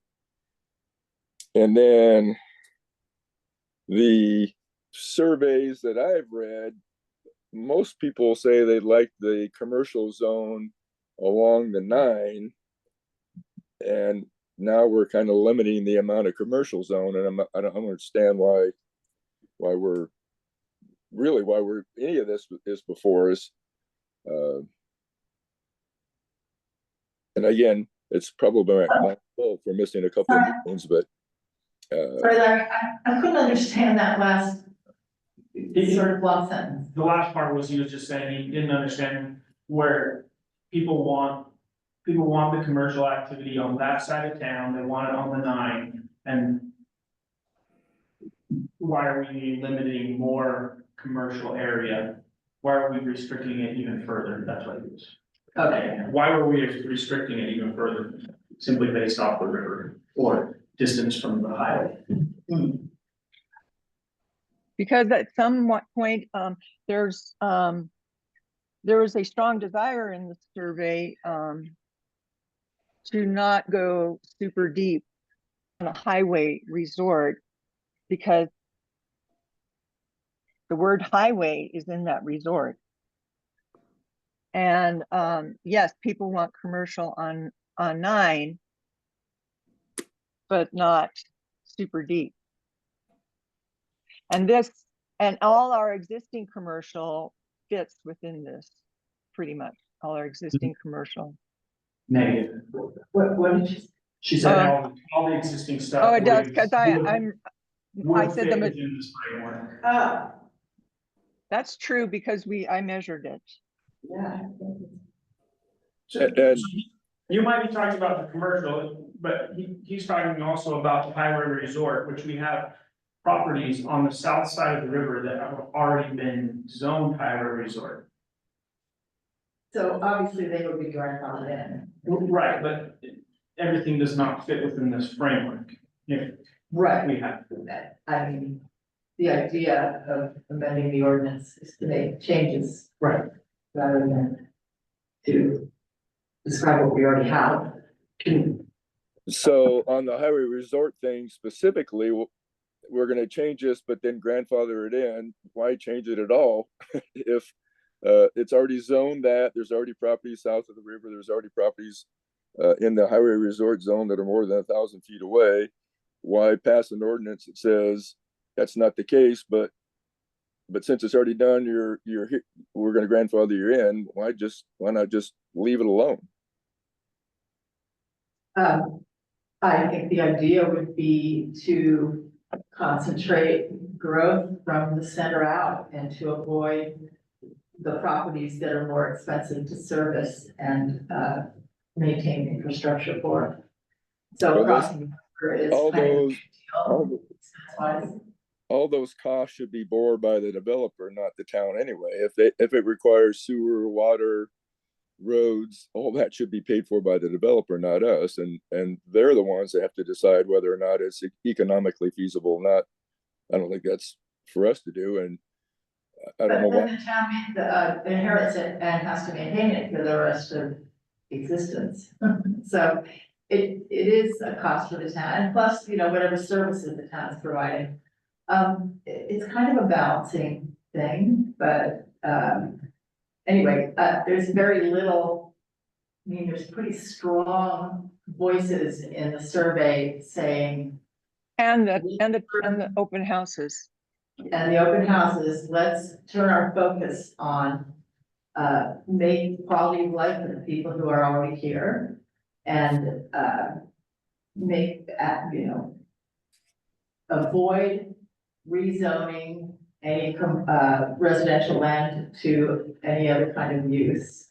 And then the surveys that I've read, most people say they like the commercial zone along the 9, and now we're kind of limiting the amount of commercial zone, and I don't understand why any of this is before us. And again, it's probably my fault for missing a couple of things, but Sorry, Larry, I couldn't understand that last sort of long sentence. The last part was he was just saying he didn't understand where people want the commercial activity on that side of town, they want it on the 9, and why are we limiting more commercial area? Why are we restricting it even further? That's what it is. Okay. Why were we restricting it even further? Simply based off the river or distance from the highway? Because at some point, there was a strong desire in the survey to not go super deep on a highway resort, because the word highway is in that resort. And yes, people want commercial on 9, but not super deep. And all our existing commercial fits within this, pretty much, all our existing commercial. Negative. What did you? She said all the existing stuff. Oh, it does, because I said them them, in this framework. that's true, because I measured it. Yeah. So you might be talking about the commercial, but he's talking also about the highway resort, which we have properties on the south side of the river that have already been zoned highway resort. So obviously they would be grandfathered in. Right, but everything does not fit within this framework. If Right. we have. I mean, the idea of amending the ordinance is to make changes. Right. Rather than to describe what we already have. so on the highway resort thing specifically, we're going to change this, but then grandfather it in. Why change it at all? If it's already zoned that, there's already properties south of the river, there's already properties in the highway resort zone that are more than 1,000 feet away. Why pass an ordinance that says that's not the case, but since it's already done, we're going to grandfather you in. Why not just leave it alone? I think the idea would be to concentrate growth from the center out and to avoid the properties that are more expensive to service and, maintain infrastructure for. So Well, crossing the border is all kind of a those- big deal, expense-wise. all those costs should be bore by the developer, not the town anyway. If it requires sewer, water, roads, all that should be paid for by the developer, not us. And they're the ones that have to decide whether or not it's economically feasible or not. I don't think that's for us to do, and I don't know But why. then the town inherits it and has to maintain it for the rest of existence. So it is a cost for the town, and plus, you know, whatever services the town is providing. It's kind of a balancing thing, but, anyway, there's very little. I mean, there's pretty strong voices in the survey saying, And the open houses. and the open houses, let's turn our focus on make quality of life for the people who are already here and make, you know, avoid rezoning any residential land to any other kind of use.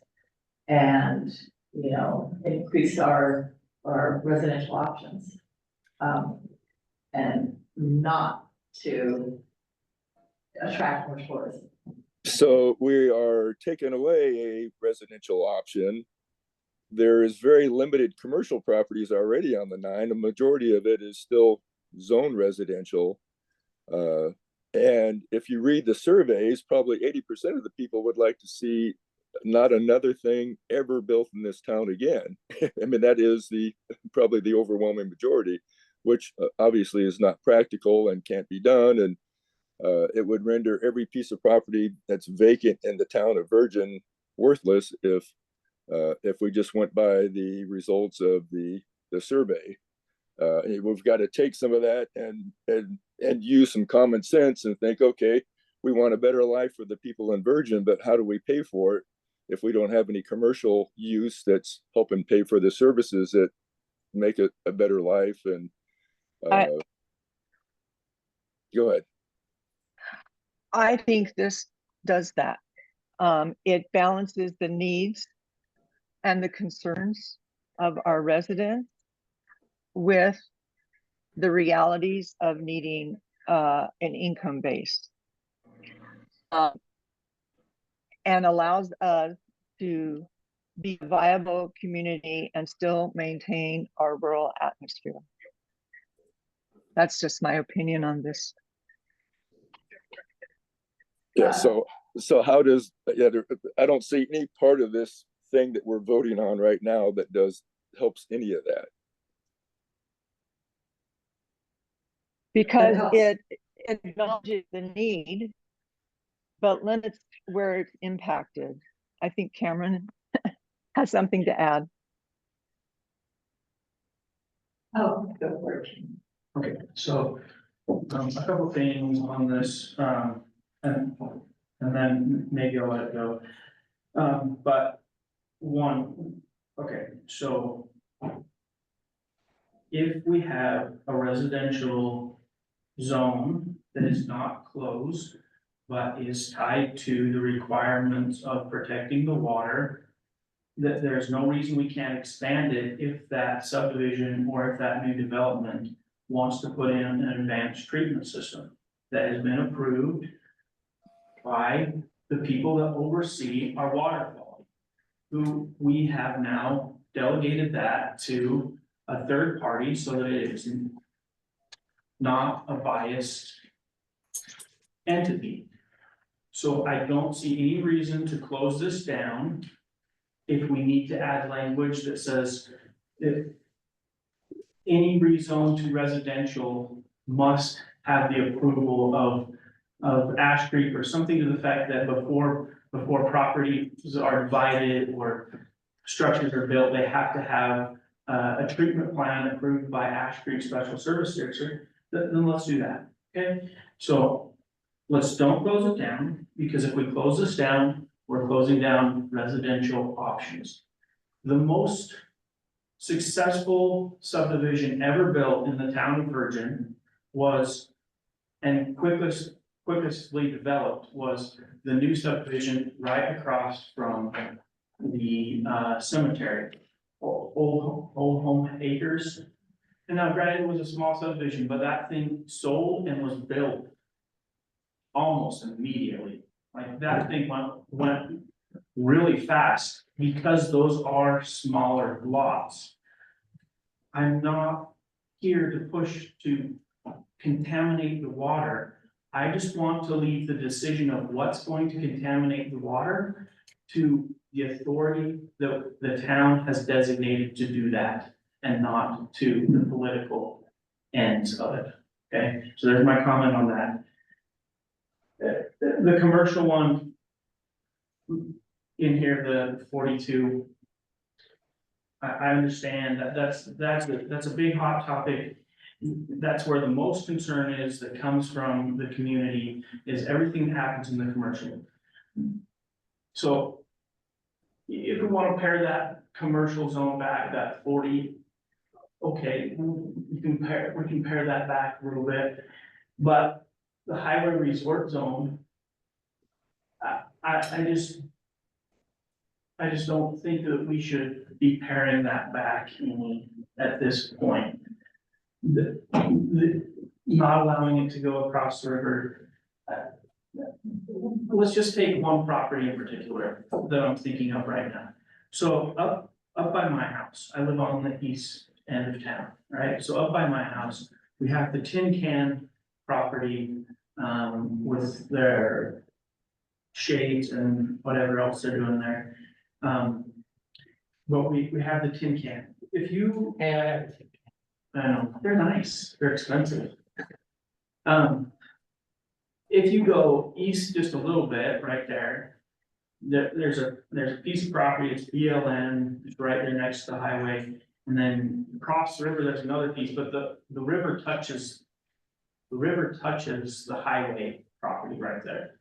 And, you know, increase our residential options. And not to attract more tourism. So we are taking away a residential option. There is very limited commercial properties already on the 9. A majority of it is still zone residential. And if you read the surveys, probably 80% of the people would like to see not another thing ever built in this town again. I mean, that is probably the overwhelming majority, which obviously is not practical and can't be done. And it would render every piece of property that's vacant in the town of Virgin worthless if we just went by the results of the survey. We've got to take some of that and use some common sense and think, okay, we want a better life for the people in Virgin, but how do we pay for it if we don't have any commercial use that's helping pay for the services that make it a better life? And go ahead. I think this does that. It balances the needs and the concerns of our residents with the realities of needing an income base. And allows us to be a viable community and still maintain our rural atmosphere. That's just my opinion on this. Yeah, so how does, I don't see any part of this thing that we're voting on right now that helps any of that. Because helps. it acknowledges the need, but limits where it's impacted. I think Cameron has something to add. Oh, go for it. Okay, so, a couple things on this, and then maybe I'll let it go. But one, okay, so if we have a residential zone that is not closed, but is tied to the requirements of protecting the water, that there's no reason we can't expand it if that subdivision or if that new development wants to put in an advanced treatment system that has been approved by the people that oversee our water quality, who we have now delegated that to a third party so that it is not a biased entity. So I don't see any reason to close this down if we need to add language that says if any rezone to residential must have the approval of Ash Creek or something to the fact that before properties are divided or structures are built, they have to have a treatment plan approved by Ash Creek Special Service District. Then let's do that, okay? So let's don't close it down, because if we close this down, we're closing down residential options. The most successful subdivision ever built in the town of Virgin was, and quickest quickestly developed was the new subdivision right across from the cemetery. Old Home Acres. And now granted, it was a small subdivision, but that thing sold and was built almost immediately. Like that thing went really fast because those are smaller lots. I'm not here to push to contaminate the water. I just want to leave the decision of what's going to contaminate the water to the authority that the town has designated to do that and not to the political ends of it. Okay, so there's my comment on that. The commercial one in here, the 42. I understand that that's a big hot topic. That's where the most concern is that comes from the community is everything that happens in the commercial. So if we want to pare that commercial zone back, that 40, okay, we can pare that back a little bit. But the highway resort zone, I just don't think that we should be paring that back at this point. Not allowing it to go across the river. Let's just take one property in particular that I'm thinking of right now. So up by my house, I live on the east end of town, right? So up by my house, we have the tin can property with their shades and whatever else they're doing there. But we have the tin can. If you, I know, they're nice, they're expensive. If you go east just a little bit, right there, there's a piece of property, it's BLN, it's right there next to the highway. And then across the river, there's another piece, but the river touches the highway property right there.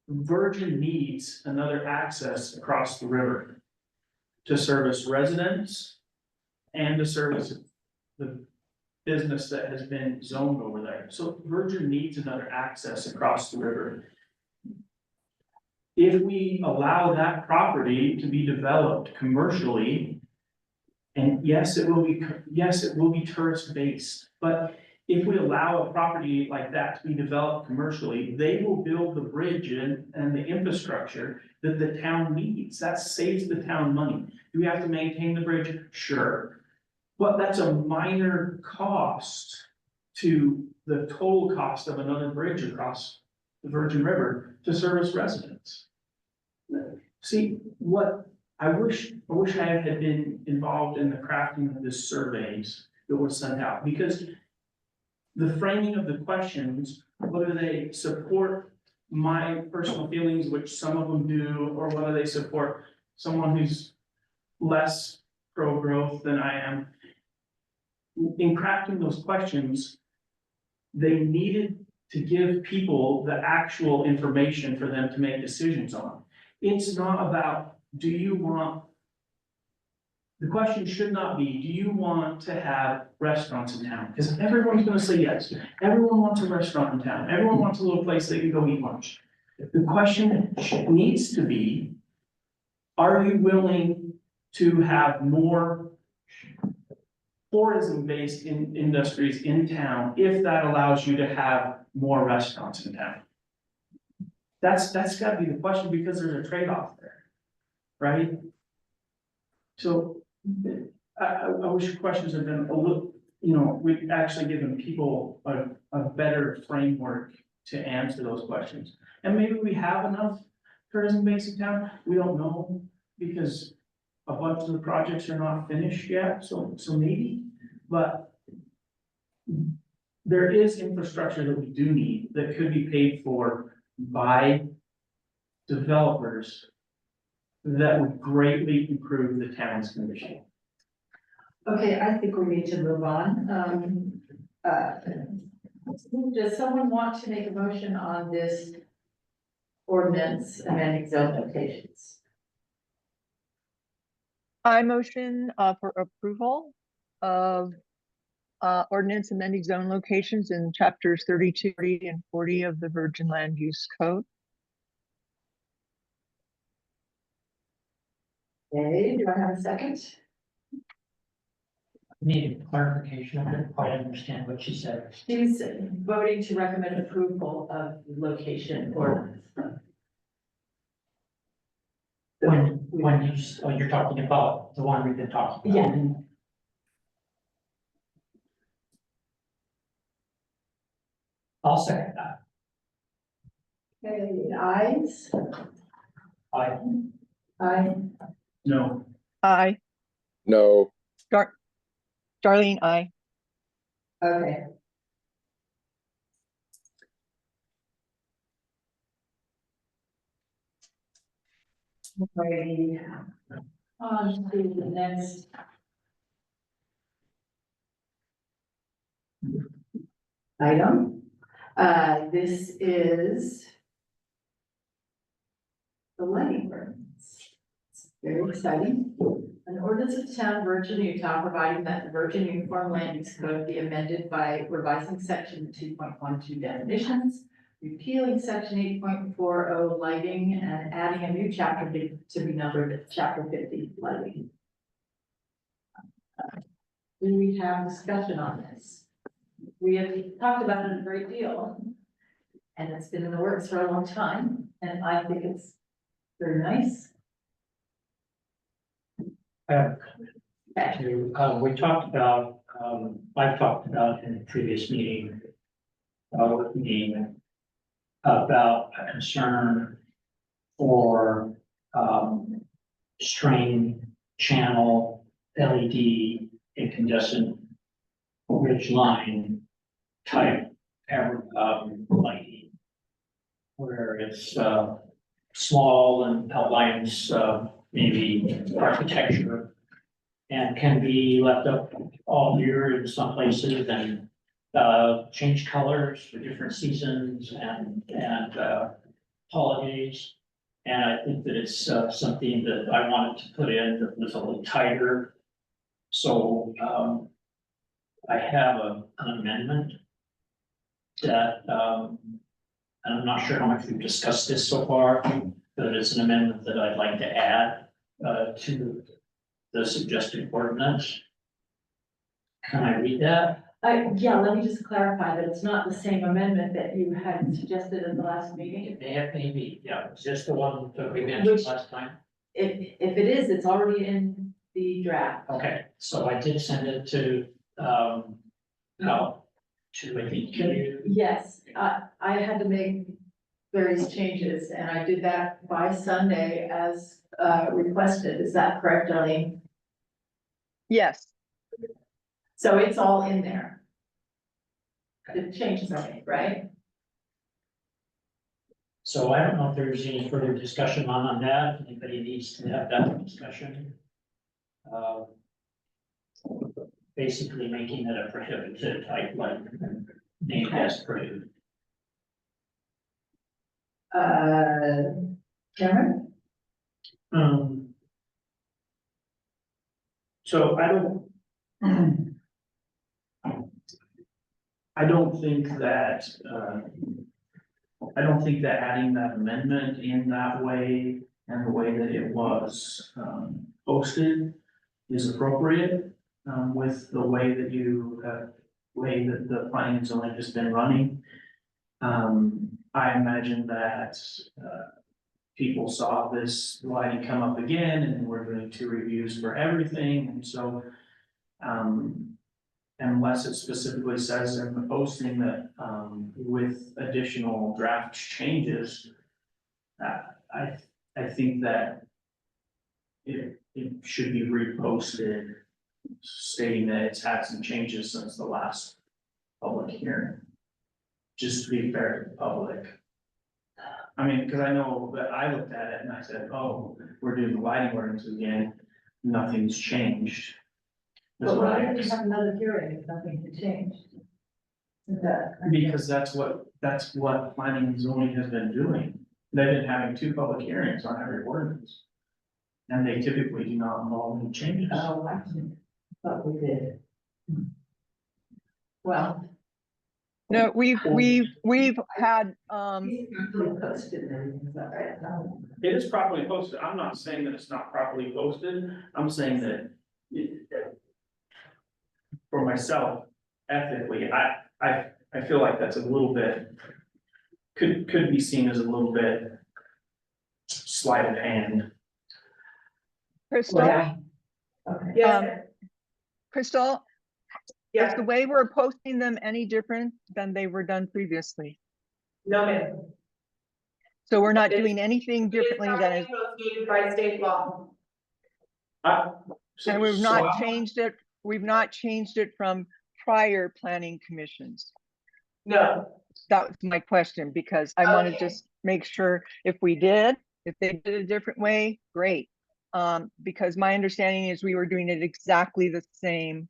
Virgin needs another access across the river to service residents and to service the business that has been zoned over there. So Virgin needs another access across the river. If we allow that property to be developed commercially, and yes, it will be tourist based, but if we allow a property like that to be developed commercially, they will build the bridge and the infrastructure that the town needs. That saves the town money. Do we have to maintain the bridge? Sure. But that's a minor cost to the total cost of another bridge across the Virgin River to service residents. See, what I wish I had been involved in the crafting of the surveys that were sent out, because the framing of the questions, whether they support my personal feelings, which some of them do, or whether they support someone who's less pro-growth than I am. In crafting those questions, they needed to give people the actual information for them to make decisions on. It's not about, the question should not be, do you want to have restaurants in town? Because everyone's gonna say yes. Everyone wants a restaurant in town. Everyone wants a little place they can go eat lunch. The question needs to be, are you willing to have more tourism-based industries in town if that allows you to have more restaurants in town? That's gotta be the question, because there's a trade-off there, right? So I wish questions had been a little, we've actually given people a better framework to answer those questions. And maybe we have enough tourism base in town, we don't know, because a bunch of the projects are not finished yet, so maybe, but there is infrastructure that we do need that could be paid for by developers that would greatly improve the town's condition. Okay, I think we need to move on. Does someone want to make a motion on this ordinance amending zone locations? I motion for approval of ordinance amending zone locations in chapters 32, 30, and 40 of the Virgin Land Use Code. Okay, do I have a second? Need clarification, I didn't quite understand what she said. She's voting to recommend approval of the location ordinance. When you're talking about the one we've been talking about. Yeah. I'll second that. Okay, ayes? I, Aye. No, Aye. No, Darlene, aye. Okay. Okay. On to the next. Item, this is. The lighting ordinance. It's very exciting. An ordinance of the town of Virgin, Utah, providing that the Virgin Uniform Land Use Code be amended by revising section 2.12 definitions, repealing section 8.40 lighting, and adding a new chapter to be numbered chapter 50 lighting. Do we have discussion on this? We have talked about it a great deal, and it's been in the works for a long time, and I think it's very nice. we talked about, I've talked about in the previous meeting, with me, about a concern for, string, channel, LED, incandescent ridge line type, lighting. Where it's, small and outlines, maybe architecture. And can be left up all year in some places and, change colors for different seasons and holidays. And I think that it's, something that I wanted to put in that was a little tighter. So, I have an amendment that, and I'm not sure how much we've discussed this so far, but it's an amendment that I'd like to add to the suggested ordinance. Can I read that? Yeah, let me just clarify that it's not the same amendment that you had suggested in the last meeting. It may be, yeah, it's just the one that we mentioned Which- last time. If it is, it's already in the draft. Okay, so I did send it to, to, I think, you. Yes, I had to make various changes, and I did that by Sunday as requested. Is that correct, Darlene? Yes, So it's all in there. The changes are made, right? So I don't know if there's any further discussion on that, if anybody needs to have that discussion. Basically making it a prohibited type, like named as prohibited. Cameron? so I don't think that, I don't think that adding that amendment in that way and the way that it was, posted is appropriate, with the way that way that the planning and zoning has been running. I imagine that, people saw this lighting come up again and we're doing 2 reviews for everything, and so, unless it specifically says in the posting that, with additional draft changes, I think that it should be reposted, stating that it's had some changes since the last public hearing. Just to be fair to the public. I mean, because I know that I looked at it and I said, oh, we're doing the lighting ordinance again, nothing's changed. But why did we have another hearing if nothing had changed? Is that? Because that's what planning and zoning has been doing. They've been having 2 public hearings on every ordinance. And they typically do not involve any changes. Oh, I thought we did. Well. No, we've had, He's actually posted and everything, is that right? No. It is properly posted. I'm not saying that it's not properly posted. I'm saying that for myself, ethically, I feel like that's a little bit, could be seen as a little bit sleight of hand. Crystal, Yeah. Okay. Yes, Crystal, is yeah, the way we're posting them any different than they were done previously? no, ma'am. So we're not It's- doing anything differently than, It's posted by state law. and we've not changed it, from prior planning commissions. No, That was my question, because I want to Okay. just make sure if they did a different way, great. Because my understanding is we were doing it exactly the same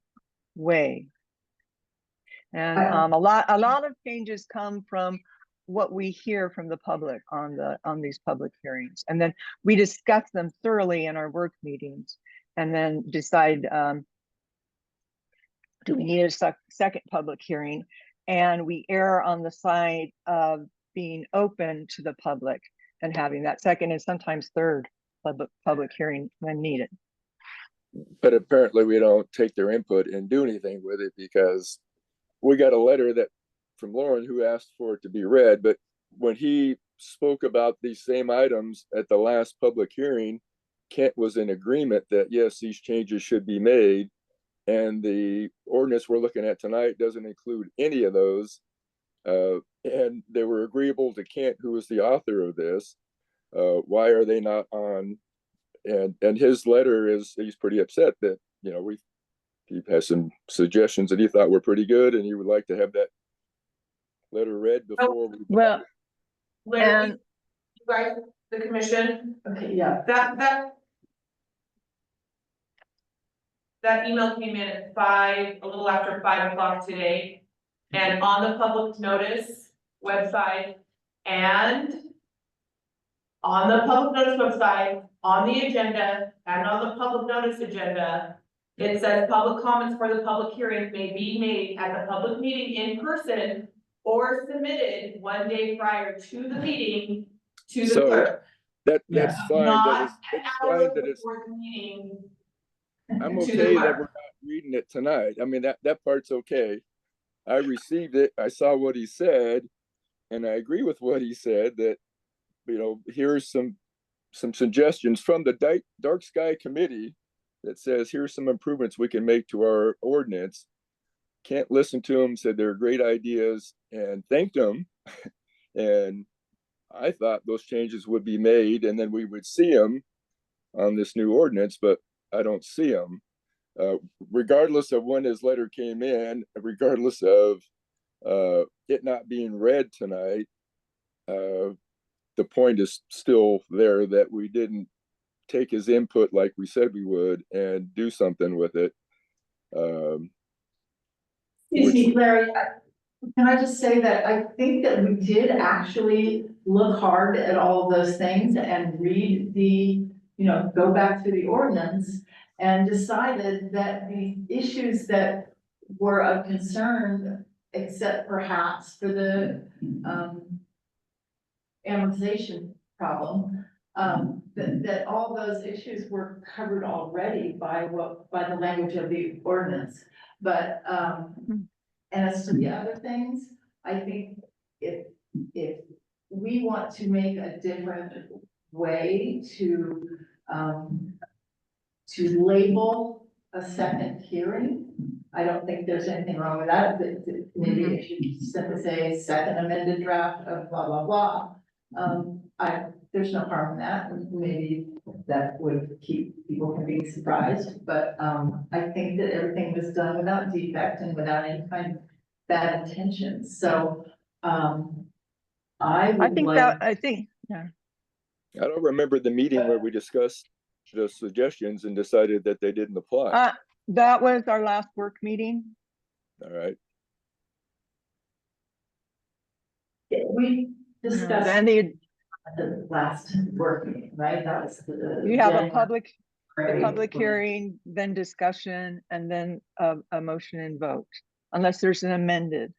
way. And a lot of changes come from what we hear from the public on these public hearings. And then we discuss them thoroughly in our work meetings and then decide, do we need a second public hearing? And we err on the side of being open to the public and having that second and sometimes third public hearing when needed. But apparently we don't take their input and do anything with it, because we got a letter that from Lauren who asked for it to be read, but when he spoke about these same items at the last public hearing, Kent was in agreement that yes, these changes should be made. And the ordinance we're looking at tonight doesn't include any of those. And they were agreeable to Kent, who was the author of this. Why are they not on? And his letter is, he's pretty upset that, you know, he has some suggestions that he thought were pretty good, and he would like to have that letter read before. Well, Larry, and you guys, the commission, Okay, yeah. that email came in at a little after 5 o'clock today. And on the public notice website and on the public notice website, on the agenda and on the public notice agenda, it says public comments for the public hearing may be made at the public meeting in person or submitted 1 day prior to the meeting to the So, clerk. that's Yeah. fine. Not It's hours fine that it's, before the meeting. I'm to the okay that clerk. we're not reading it tonight. I mean, that part's okay. I received it, I saw what he said, and I agree with what he said, that, you know, here's some suggestions from the Dark Sky Committee that says, here's some improvements we can make to our ordinance. Can't listen to them, said they're great ideas, and thanked them. And I thought those changes would be made and then we would see them on this new ordinance, but I don't see them. Regardless of when his letter came in, regardless of it not being read tonight, the point is still there that we didn't take his input like we said we would and do something with it. Excuse me, Larry, can I just say that I think that we did actually look hard at all of those things and read go back to the ordinance and decided that the issues that were of concern, except perhaps for the amortization problem, that all those issues were covered already by the language of the ordinance. But, and as to the other things, I think if we want to make a different way to label a second hearing, I don't think there's anything wrong with that. Maybe it should simply say second amended draft of blah, blah, blah. There's no harm in that. Maybe that would keep people from being surprised, but I think that everything was done without defect and without any kind of bad intentions. So I think, yeah. I don't remember the meeting where we discussed the suggestions and decided that they didn't apply. That was our last work meeting. All right. we discussed And the last work meeting, right? That was the. you have a January. public hearing, then discussion, and then a motion and vote unless there's an amended.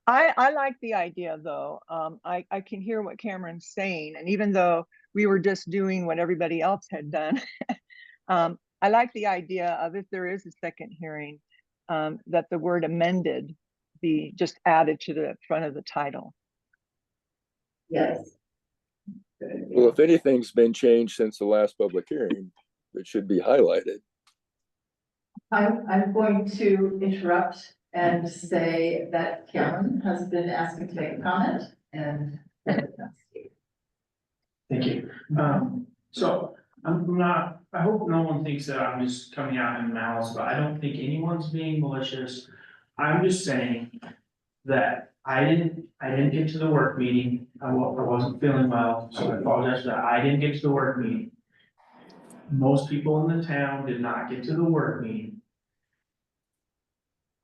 I like the idea though. I can hear what Cameron's saying, and even though we were just doing what everybody else had done, I like the idea of if there is a second hearing, that the word amended be just added to the front of the title. Yes. Well, if anything's been changed since the last public hearing, it should be highlighted. I'm going to interrupt and say that Cameron has been asking to make a comment and. Thank you. So I'm not, I hope no one thinks that I'm just coming out in malice, but I don't think anyone's being malicious. I'm just saying that I didn't get to the work meeting. I wasn't feeling well, so I apologize for that. I didn't get to the work meeting. Most people in the town did not get to the work meeting.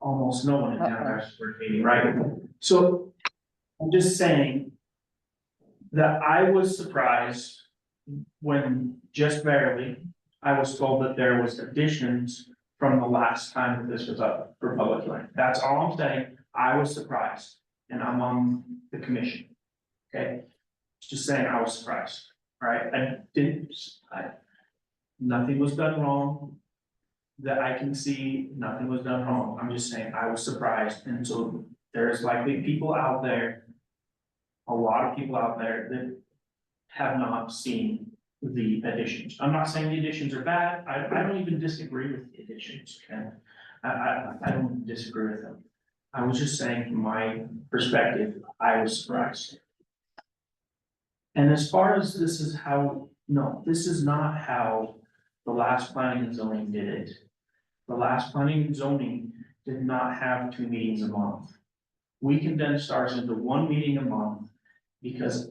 Almost no one in town got to the work meeting, right? So I'm just saying that I was surprised when just barely I was told that there was additions from the last time that this was up for public hearing. That's all I'm saying. I was surprised, and I'm on the commission. Okay, just saying I was surprised. All right, nothing was done wrong that I can see. Nothing was done wrong. I'm just saying I was surprised, and so there's likely people out there, a lot of people out there that have not seen the additions. I'm not saying the additions are bad. I don't even disagree with the additions, okay? I don't disagree with them. I was just saying from my perspective, I was surprised. And as far as this is how, no, this is not how the last planning and zoning did it. The last planning and zoning did not have 2 meetings a month. We condensed ours into 1 meeting a month because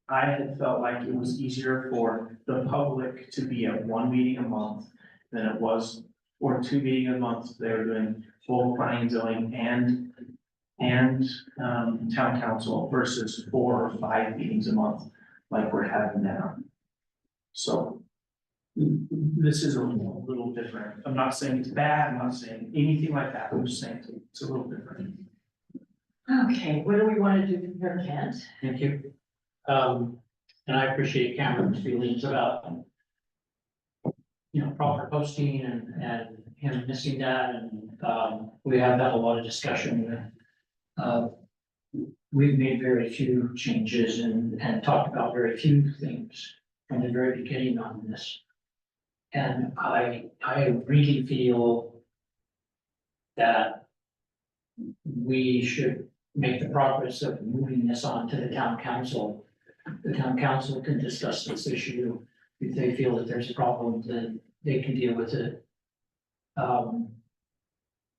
I had felt like it was easier for the public to be at 1 meeting a month than it was, or 2 meetings a month. They were doing full planning, zoning, and town council versus 4 or 5 meetings a month like we're having now. So this is a little different. I'm not saying it's bad. I'm not saying anything like that. I'm just saying it's a little different. Okay, what do we want to do from here, Kent? Thank you. And I appreciate Cameron's feelings about, proper posting and him missing that, and, we have had a lot of discussion. We've made very few changes and talked about very few things from the very beginning on this. And I really feel that we should make the progress of moving this on to the town council. The town council can discuss this issue. If they feel that there's a problem, then they can deal with it.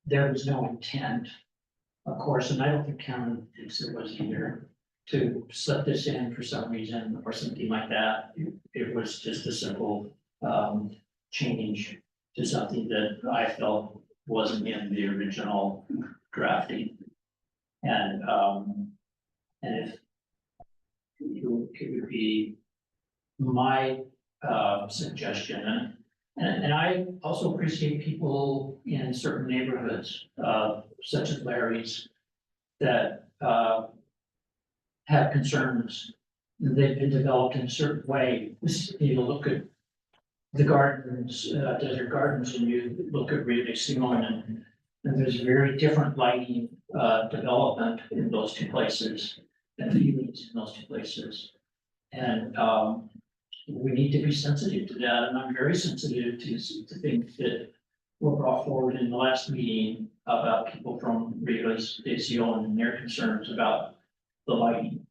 There was no intent, of course, and I don't think Cameron thinks there was either, to slip this in for some reason or something like that. It was just a simple change to something that I felt wasn't in the original drafting. And if it would be my suggestion, and I also appreciate people in certain neighborhoods, such as Larry's, that have concerns. They've been developed in a certain way. You look at the gardens, Desert Gardens, and you look at Rio de Simon, and there's very different lighting development in those 2 places and feelings in those 2 places. And we need to be sensitive to that, and I'm very sensitive to things that were brought forward in the last meeting about people from Rio de Simon and their concerns about the lighting.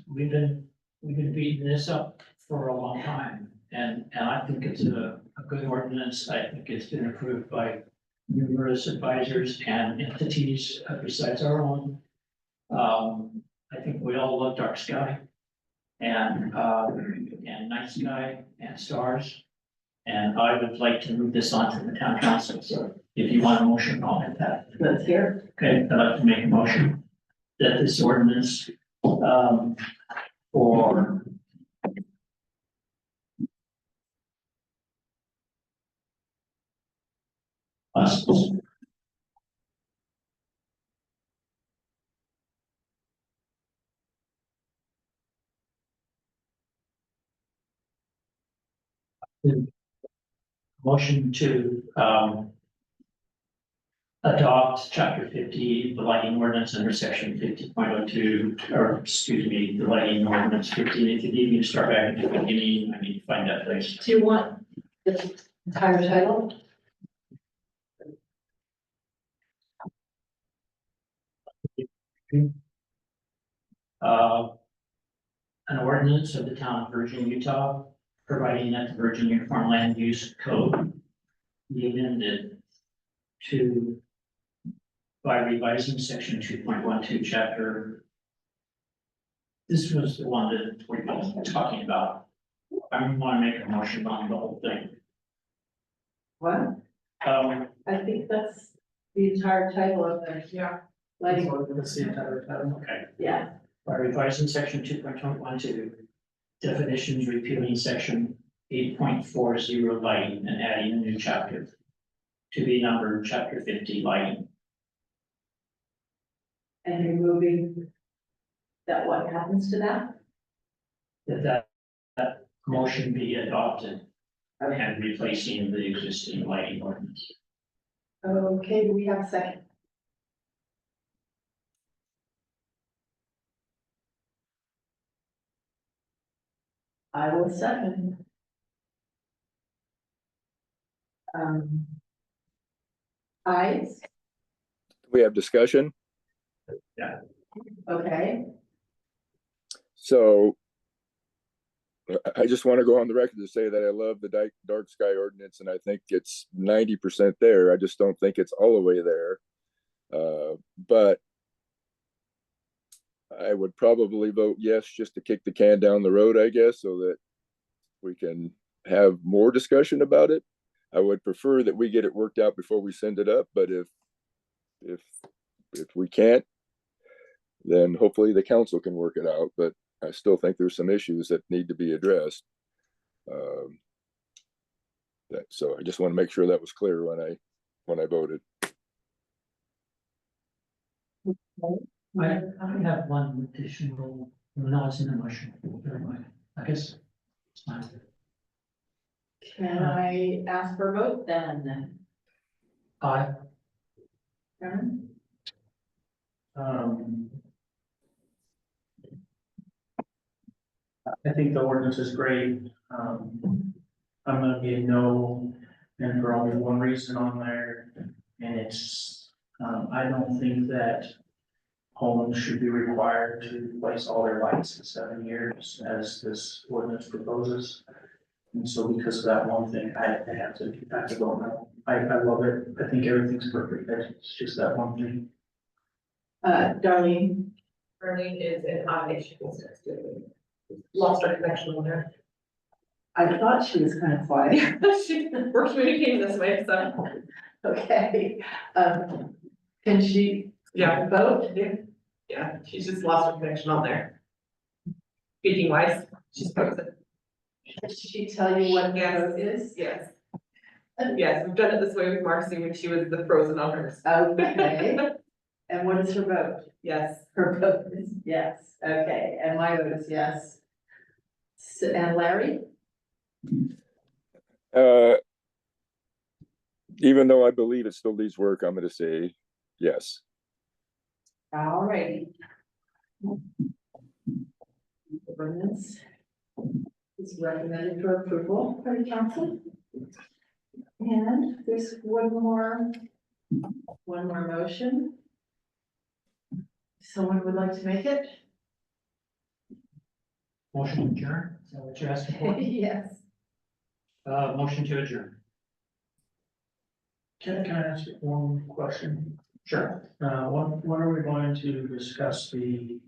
We've been beating this up for a long time, and I think it's a good ordinance. I think it's been approved by numerous advisors and entities besides our own. I think we all love dark sky and night sky and stars. And I would like to move this on to the town council. So if you want a motion, I'll make that. Let's hear. Okay, I'd like to make a motion that this ordinance for buses. Motion to, adopt chapter 50, the lighting ordinance under section 50.02, or excuse me, the lighting ordinance 15. If you need me to start back at the beginning, I need to find that place. Do you want the entire title? Uh, an ordinance of the town of Virgin, Utah, providing that the Virgin Uniform Land Use Code be amended to by revising section 2.12, chapter. This was the one that we've been talking about. I want to make a motion on the whole thing. What? I think that's the entire title of the Yeah. lighting. Let's see entire title. Okay. Yeah, By revising section 2.12, definitions, repealing section 8.40 lighting and adding a new chapter to be numbered chapter 50 lighting. and removing that, what happens to that? That motion be adopted and replacing the existing lighting ordinance. Okay, do we have a second? I will second. Ayes, We have discussion. okay, So I just want to go on the record to say that I love the dark sky ordinance and I think it's 90% there. I just don't think it's all the way there. But I would probably vote yes, just to kick the can down the road, I guess, so that we can have more discussion about it. I would prefer that we get it worked out before we send it up, but if we can't, then hopefully the council can work it out, but I still think there's some issues that need to be addressed. So I just want to make sure that was clear when I voted. I have one additional, no, it's in the motion. Never mind. I guess it's fine. can I ask for a vote then? Aye. Karen? I think the ordinance is great. I'm gonna be a no, and for only one reason on there, and it's, I don't think that homes should be required to replace all their lights in 7 years, as this ordinance proposes. And so because of that one thing, I have to go no. I love it. I think everything's perfect. It's just that one thing. Darlene, Berlin is in combination business, lost our connection on her. I thought she was kind of quiet. We're communicating this way, so, Okay, can she yeah, vote? yeah, she's just lost her connection on there. Speaking wise, she's posted, Did she tell you what the Yes. vote is? yes. Yes, we've done it this way with Marcy when she was the frozen on hers. Okay, and what is her vote? Yes, Her vote is yes, okay, and my vote is yes. And Larry? Even though I believe it still needs work, I'm going to say yes. All righty. Ordinance is recommended for approval by the council. And there's one more motion. Someone would like to make it? Motion to adjourn, is that what you're asking for? Yes. Motion to adjourn. Can I ask you one question? Sure. When are we going to discuss the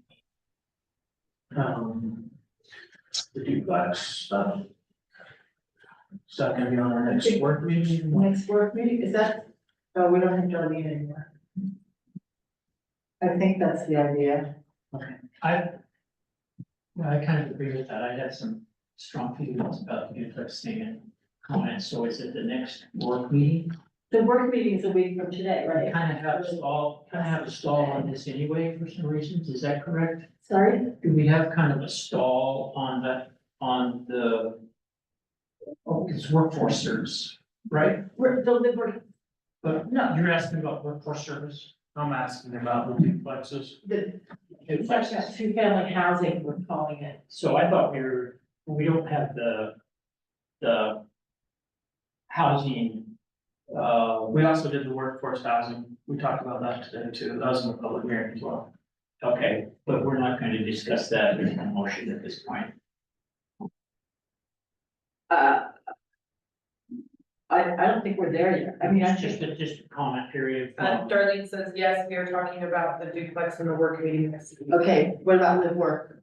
duplex stuff? Is that gonna be on our next work meeting? Next work meeting, is that, oh, we don't have Darlene anymore. I think that's the idea. I kind of agree with that. I had some strong feelings about the duplex thing and comments. So is it the next work meeting? The work meeting is a week from today, We right? kind of have a stall on this anyway for some reasons, is that correct? Sorry? Do we have kind of a stall on it's workforce service, right? But No. you're asking about workforce service? I'm asking about the duplexes. It's like that two-family housing, we're calling it. So I thought we don't have the housing, We also did the workforce housing. We talked about that today too. That was in the public hearing as well. okay, but we're not going to discuss that. There's no motion at this point. I don't think we're there yet. I mean, I It's just a comment period. Darlene says, yes, we are talking about the duplex and the work meeting next week. okay, what about live work?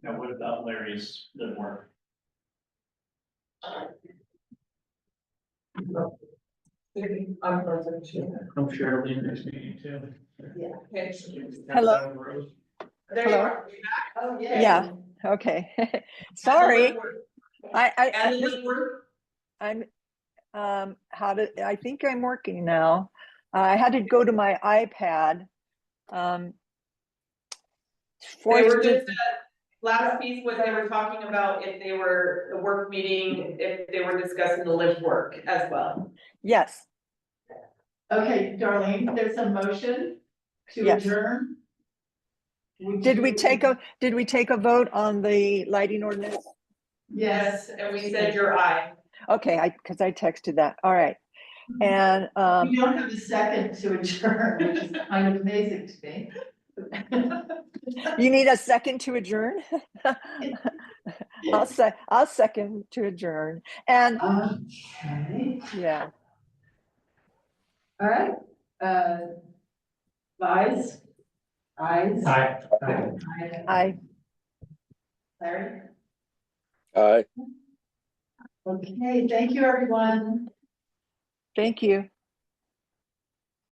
Now, what about Larry's live work? I'm present. I'm sure it'll be in next meeting too. Okay. Hello. There you Hello? are. Oh, Yeah, okay. Sorry, I, And live work. I'm, I think I'm working now. I had to go to my iPad. They forced were to- just, last piece was they were talking about if they were, the work meeting, if they were discussing the live work as well. Yes, Okay, Darlene, there's a motion to Yes. adjourn. did we take a vote on the lighting ordinance? Yes, and we said your aye. Okay, because I texted that, all right. And, We don't have a second to adjourn, which is kind of amazing to me. you need a second to adjourn? I'll second to adjourn, and, Okay, yeah, all right, ayes? Ayes? Aye. I, Larry? Aye. Okay, thank you, everyone. thank you.